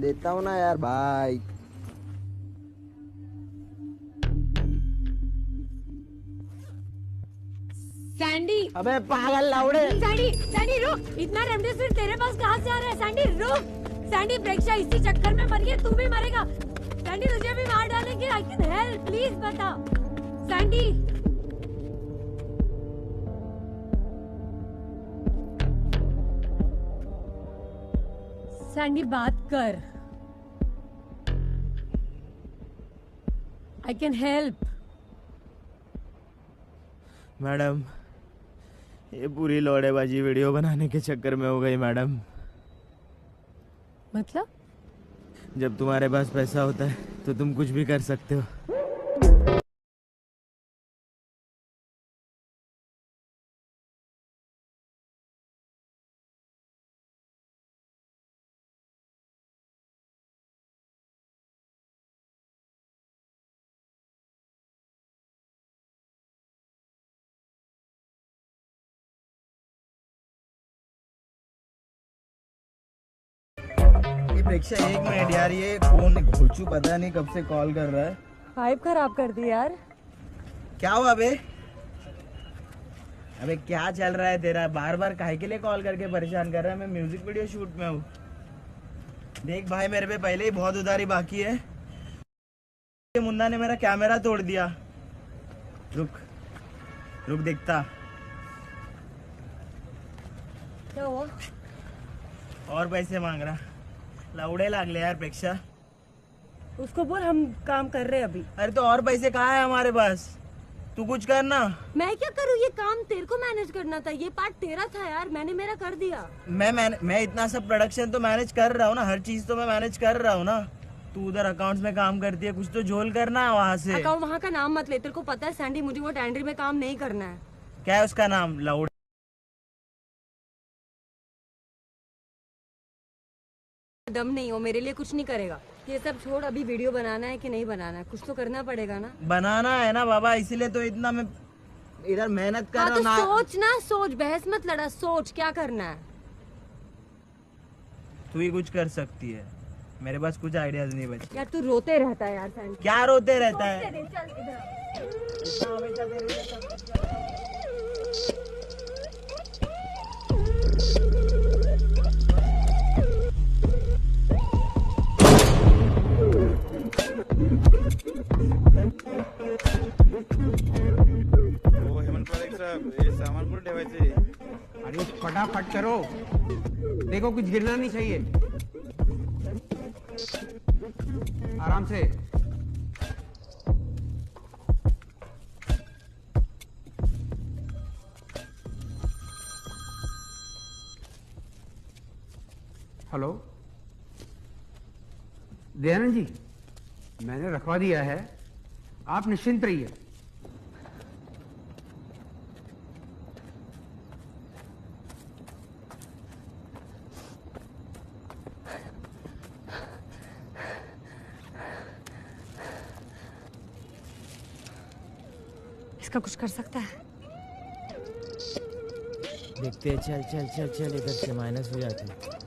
देता हूँ ना यार भाई। सैंडी। अबे पागल लाउड़े। सैंडी, सैंडी रुक, इतना रेमडेसिविर तेरे पास कहाँ से आ रहा है? सैंडी रुक। सैंडी, प्रेक्षा इसी चक्कर में मर गई, तू भी मरेगा। सैंडी तुझे भी मार डालेंगे, आई कैन हेल्प, प्लीज बता। सैंडी। सैंडी बात कर, आई कैन हेल्प। मैडम, ये पूरी लौड़ेबाजी वीडियो बनाने के चक्कर में हो गई मैडम। मतलब? जब तुम्हारे पास पैसा होता है तो तुम कुछ भी कर सकते हो। प्रेक्षा, 1 मिनट यार, ये कौन घोचू पता नहीं कब से कॉल कर रहा है। पाइप खराब कर दी यार। क्या हुआ बे? अबे क्या चल रहा है तेरा? बार बार काहे के लिए कॉल करके परेशान कर रहा है? मैं म्यूजिक वीडियो शूट में हूँ। देख भाई, मेरे पे पहले ही बहुत उधारी बाकी है। ये मुन्ना ने मेरा कैमरा तोड़ दिया। रुक रुक देखता। क्या हुआ? और पैसे मांग रहा, लाउड़े लागले यार प्रेक्षा। उसको बोल हम काम कर रहे हैं अभी। अरे तो और पैसे कहाँ है हमारे पास? तू कुछ करना। मैं क्या करूँ, ये काम तेरे को मैनेज करना था, ये पार्ट तेरा था यार, मैंने मेरा कर दिया। मैं इतना सब प्रोडक्शन तो मैनेज कर रहा हूँ ना, हर चीज तो मैं मैनेज कर रहा हूँ ना। तू उधर अकाउंट्स में काम करती है, कुछ तो झोल करना है वहाँ से। अकाउंट वहाँ का नाम मत ले, तेरे को पता है सैंडी, मुझे वो टैंडरी में काम नहीं करना है। क्या है उसका नाम? लाउड। दम नहीं हो, मेरे लिए कुछ नहीं करेगा। ये सब छोड़, अभी वीडियो बनाना है कि नहीं बनाना है, कुछ तो करना पड़ेगा ना। बनाना है ना बाबा, इसीलिए तो इतना मैं इधर मेहनत कर रहा हूँ। हाँ, तो सोच ना, सोच, बहस मत लड़ा, सोच क्या करना है। तू ही कुछ कर सकती है, मेरे पास कुछ आइडियाज नहीं बचे। यार तू रोते रहता है यार सैंडी। क्या रोते रहता है? सामान कुठे ठेवायचे? अरे फटाफट करो, देखो कुछ गिरना नहीं चाहिए। आराम से। हेलो दयानंद जी, मैंने रखवा दिया है, आप निश्चिंत रहिए। इसका कुछ कर सकता है? देखते हैं, चल चल चल चल, इधर से माइनस हो जाती है।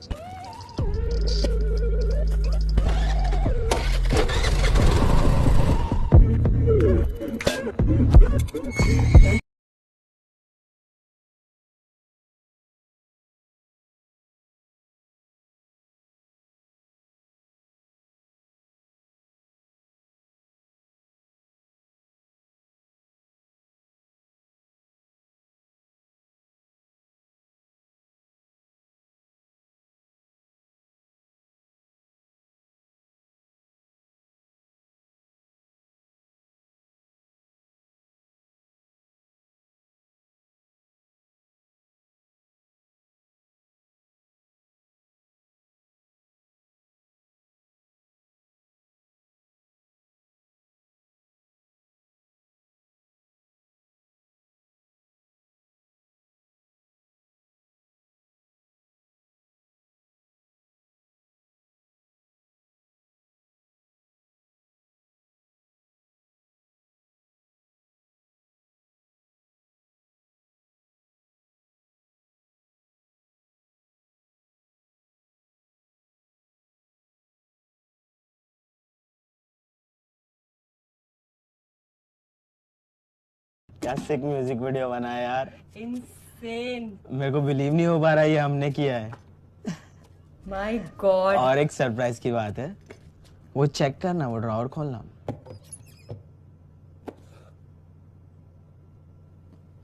क्या सिक म्यूजिक वीडियो बनाया यार, इंसेन। मेरे को बिलीव नहीं हो पा रहा ये हमने किया है। My God. और एक सरप्राइज की बात है, वो चेक करना, वो ड्रॉवर खोलना।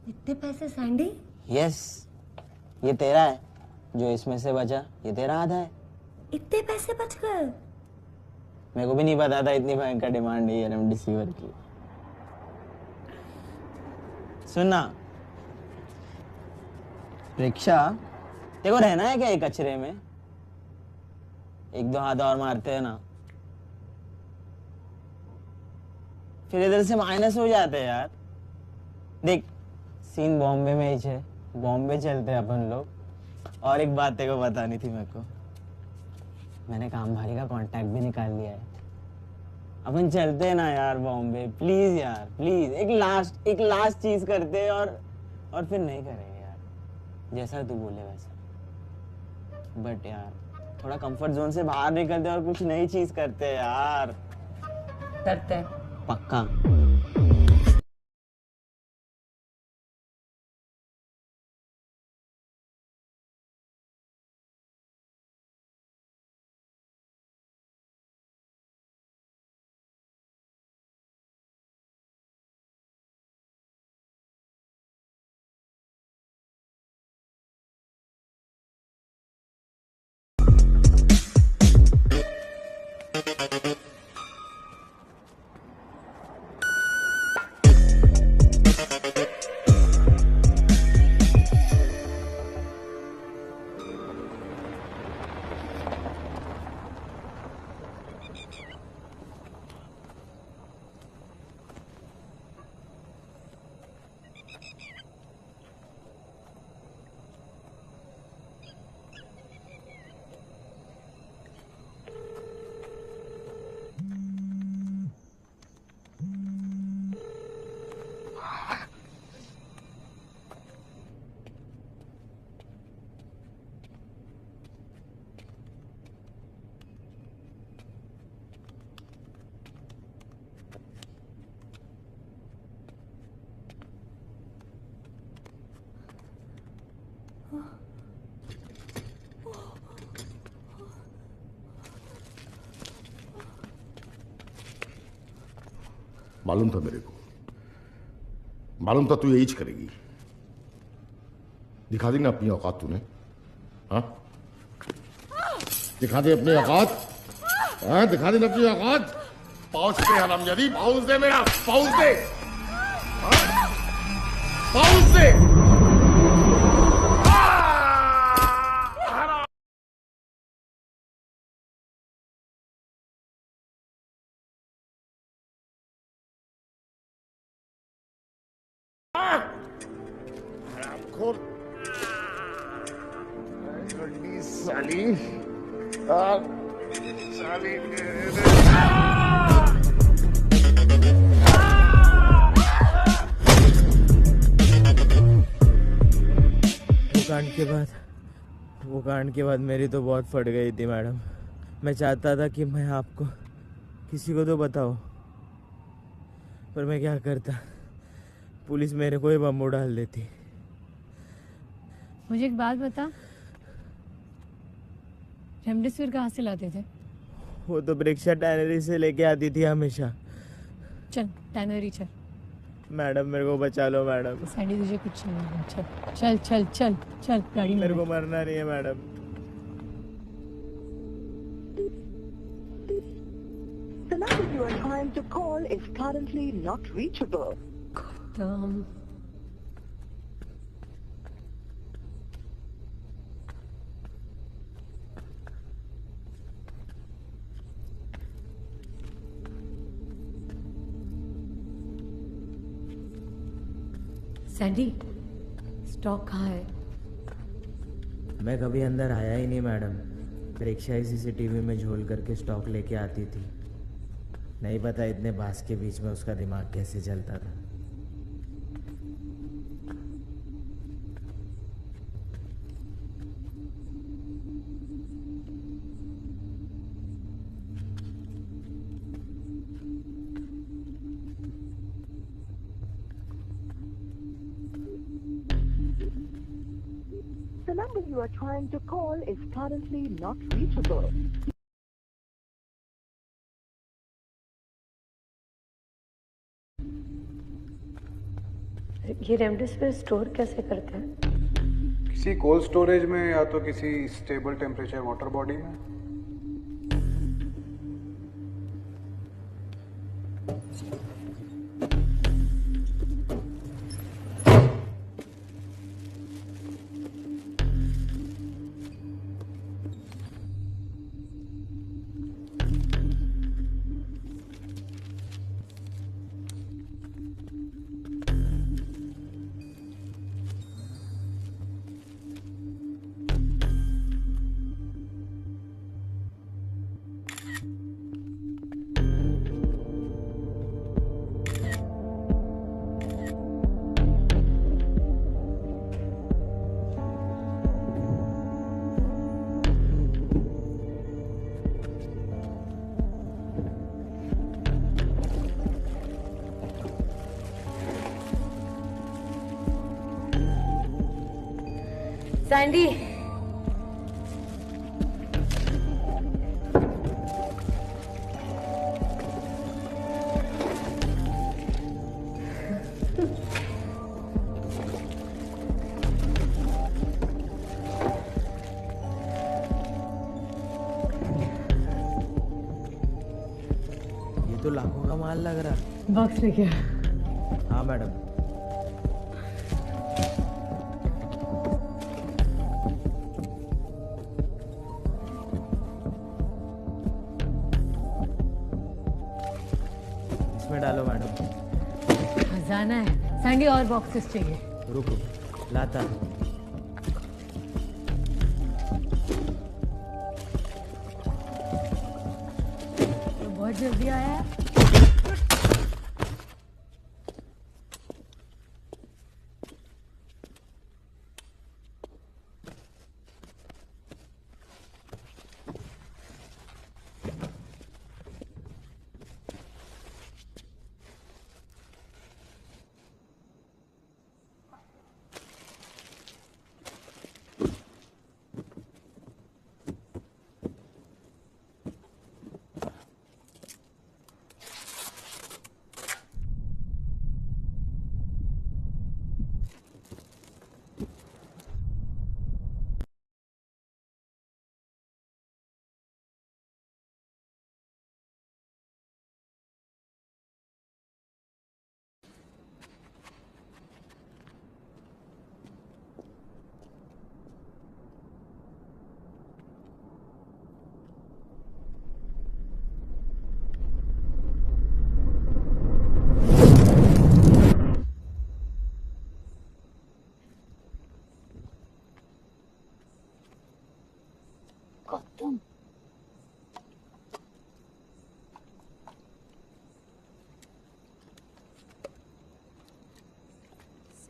इतने पैसे सैंडी? यस, ये तेरा है, जो इसमें से बचा ये तेरा आधा है। इतने पैसे बच गए? मेरे को भी नहीं पता था इतनी भयंकर डिमांड है रेमडेसिविर की। सुनना, रिक्शा देखो, रहना है क्या एक कचरे में? एक दो हाथ और मारते हैं ना, फिर इधर से माइनस हो जाते हैं यार। देख, सीन बॉम्बे में ही है, बॉम्बे चलते हैं अपन लोग। और एक बात तेरे को बतानी थी मेरे को, मैंने कामभारी का कांटेक्ट भी निकाल लिया है। अपन चलते हैं ना यार बॉम्बे, प्लीज यार, प्लीज। एक लास्ट चीज करते हैं और फिर नहीं करेंगे यार, जैसा तू बोले वैसा। बट यार थोड़ा कंफर्ट जोन से बाहर निकलते और कुछ नई चीज करते हैं यार। करते हैं पक्का। मालूम था मेरे को, मालूम था तू यही करेगी। दिखा दी ना अपनी औकात तूने, हाँ? दिखा दे अपनी औकात, हाँ? दिखा दे ना अपनी औकात। पाउच दे हरामजादी, पाउच दे मेरा, पाउच दे, हाँ? पाउच दे। हरामखोर, गड्डी साली, साली। वो कांड के बाद मेरी तो बहुत फट गई थी मैडम। मैं चाहता था कि मैं आपको किसी को तो बताऊं, पर मैं क्या करता, पुलिस मेरे को ही बम्बू डाल देती। मुझे एक बात बता, रेमडेसिविर कहाँ से लाते थे? वो तो परीक्षा टैनरी से लेके आती थी हमेशा। चल टैनरी चल। मैडम मेरे को बचा लो मैडम। सैंडी तुझे कुछ नहीं होगा, चल चल चल चल चल गाड़ी में। मेरे को मरना नहीं है madam. The number you are trying to call is currently not reachable. Sandy, stock कहाँ है? मैं कभी अंदर आया ही नहीं मैडम। परीक्षा ही सीसीटीवी में झोल करके स्टॉक लेके आती थी। नहीं पता इतने बास के बीच में उसका दिमाग कैसे चलता था। The number you are trying to call is currently not reachable. ये रेमडेसिविर स्टोर कैसे करते हैं? किसी कोल्ड स्टोरेज में या तो किसी स्टेबल टेम्परेचर वाटर बॉडी में। सैंडी, ये तो लाखों का माल लग रहा। बॉक्स लेके आ। हाँ मैडम। डालो मैडम। खजाना है। सैंडी और बॉक्सेस चाहिए। रुको लाता। तो बहुत जल्दी आया है।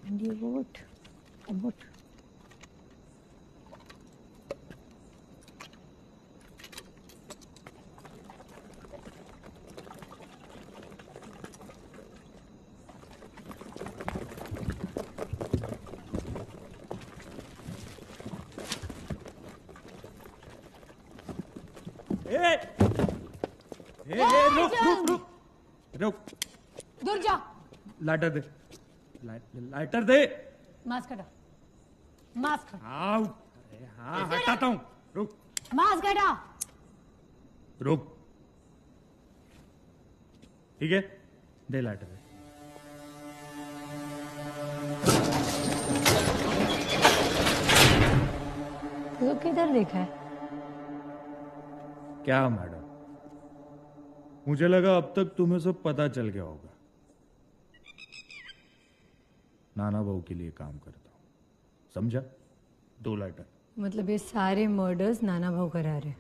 एंडी वोट वोट रुक दूर जा। लाइटर दे, लाइटर दे। मास्क हटा, मास्क हटा, हाँ अरे हाँ हटाता हूँ, रुक मास्क हटा। रुक, ठीक है, दे लाइटर दे। तो किधर देखा है? क्या मैडम, मुझे लगा अब तक तुम्हें सब पता चल गया होगा। नाना बहू के लिए काम करता हूं, समझा? 2 लाइटर। मतलब ये सारे मर्डर्स नाना भाऊ करा रहे।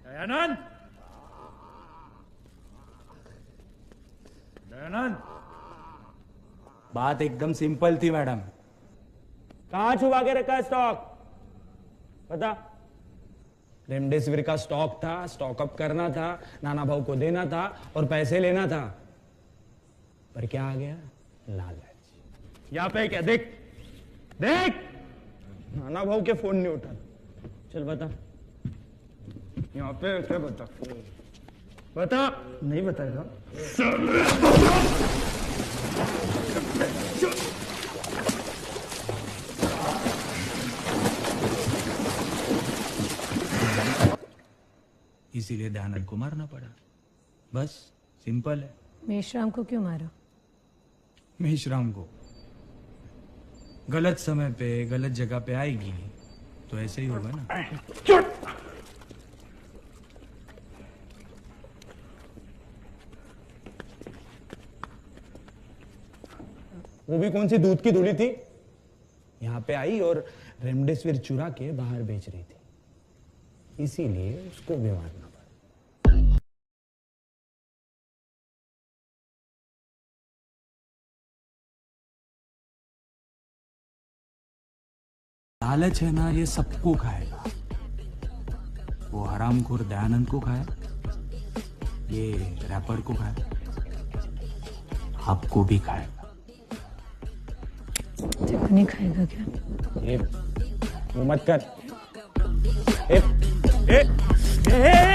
दयानंद, दयानंद। बात एकदम सिंपल थी मैडम। कहाँ छुपा के रखा है स्टॉक? पता? रेमडेसिविर का स्टॉक था, स्टॉक अप करना था, नाना भाऊ को देना था और पैसे लेना था। पर क्या आ गया? लालच। यहाँ पे क्या देख, देख नाना भाऊ के फोन नहीं उठा। चल बता, यहाँ पे क्या बता? बता। नहीं बताएगा। इसीलिए दयानंद को मारना पड़ा, बस सिंपल है। मेशराम को क्यों मारा? मेशराम को गलत समय पे गलत जगह पे आएगी तो ऐसे ही होगा ना। वो भी कौन सी दूध की धुली थी, यहाँ पे आई और रेमडेसिविर चुरा के बाहर बेच रही थी, इसीलिए उसको भी मारना पड़ा। लालच है ना, ये सबको खाएगा। वो हरामखोर दयानंद को खाए, ये रैपर को खाए, आपको भी खाएगा। तेको नहीं खाएगा क्या? ये वो मत कर। ए, ए, ए,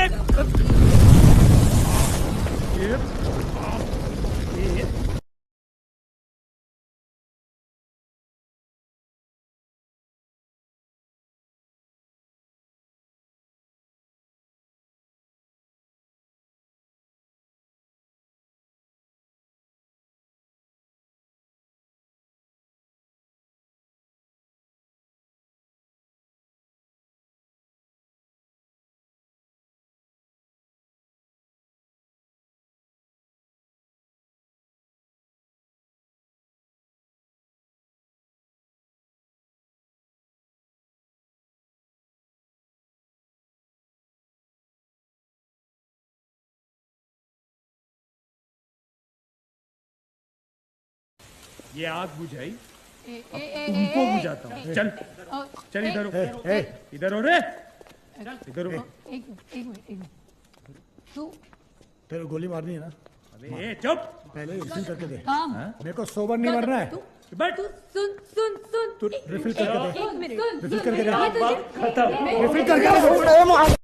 ये आग बुझाई, अब तुमको बुझाता हूँ। चल चल इधर हो, इधर हो रे, इधर हो। एक मिनट तू तेरे गोली मारनी है ना? अबे चुप, पहले रिफिल करके दे। काम मेरे को सोबर नहीं मरना है। बट सुन सुन सुन तू रिफिल करके दे। एक मिनट रिफिल करके दे। खत्म। रिफिल करके दे।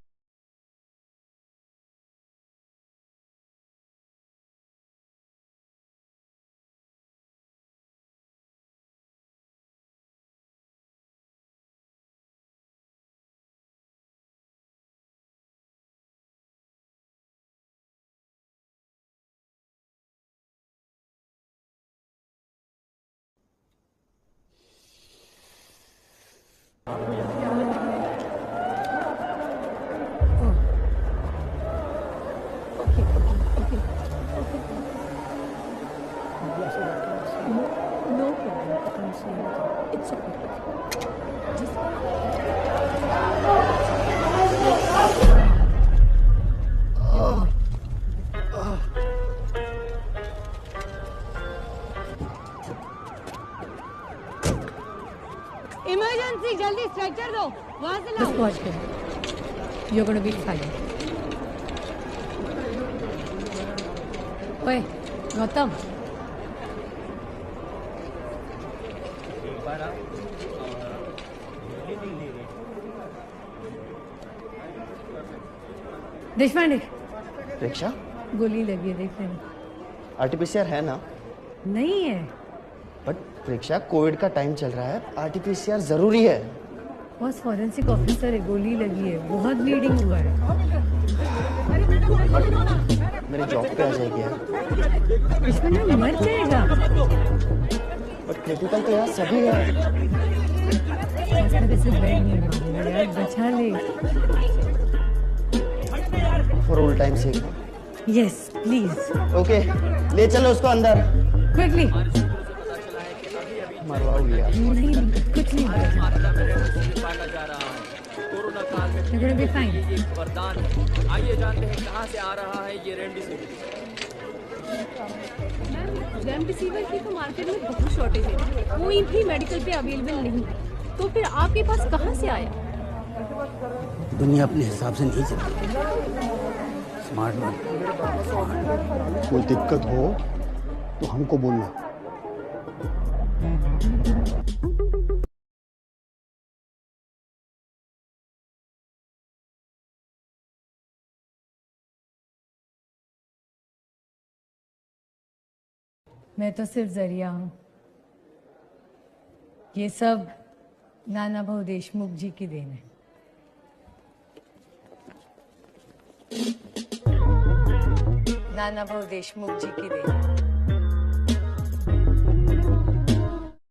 It's okay. इमरजेंसी, जल्दी स्ट्रेचर दो, वहां से लाओ। Just watch him. You're going to be fine. ओए, गौतम। देशपांडे, रिक्शा गोली लगी है, देख लेना। आरटीपीसीआर है ना? नहीं है। बट रिक्शा कोविड का टाइम चल रहा है, आरटीपीसीआर जरूरी है। बस फॉरेंसिक ऑफिसर है, गोली लगी है, बहुत ब्लीडिंग हुआ है। मेरी जॉब पे आ जाएगी यार। इसमें मर जाएगा। बट क्रिटिकल तो यार सभी है। ऐसे बैग नहीं मांगेगा यार, बचा ले। For all time sake. Yes please. Okay, ले चलो उसको अंदर। क्विकली। मरवाओगी यार। नहीं, कुछ नहीं होगा। You're gonna be fine. वरदान है। आइए जानते हैं कहाँ से आ रहा है ये रेमडेसिविर। रेमडेसिविर की तो मार्केट में बहुत शॉर्टेज है, कोई भी मेडिकल पे अवेलेबल नहीं, तो फिर आपके पास कहाँ से आया? दुनिया अपने हिसाब से नहीं चलती। स्मार्ट बन। कोई दिक्कत हो तो हमको बोलना। मैं तो सिर्फ जरिया हूँ। ये सब नाना भाऊ देशमुख जी की देन है। नाना भाऊ देशमुख जी की देन है।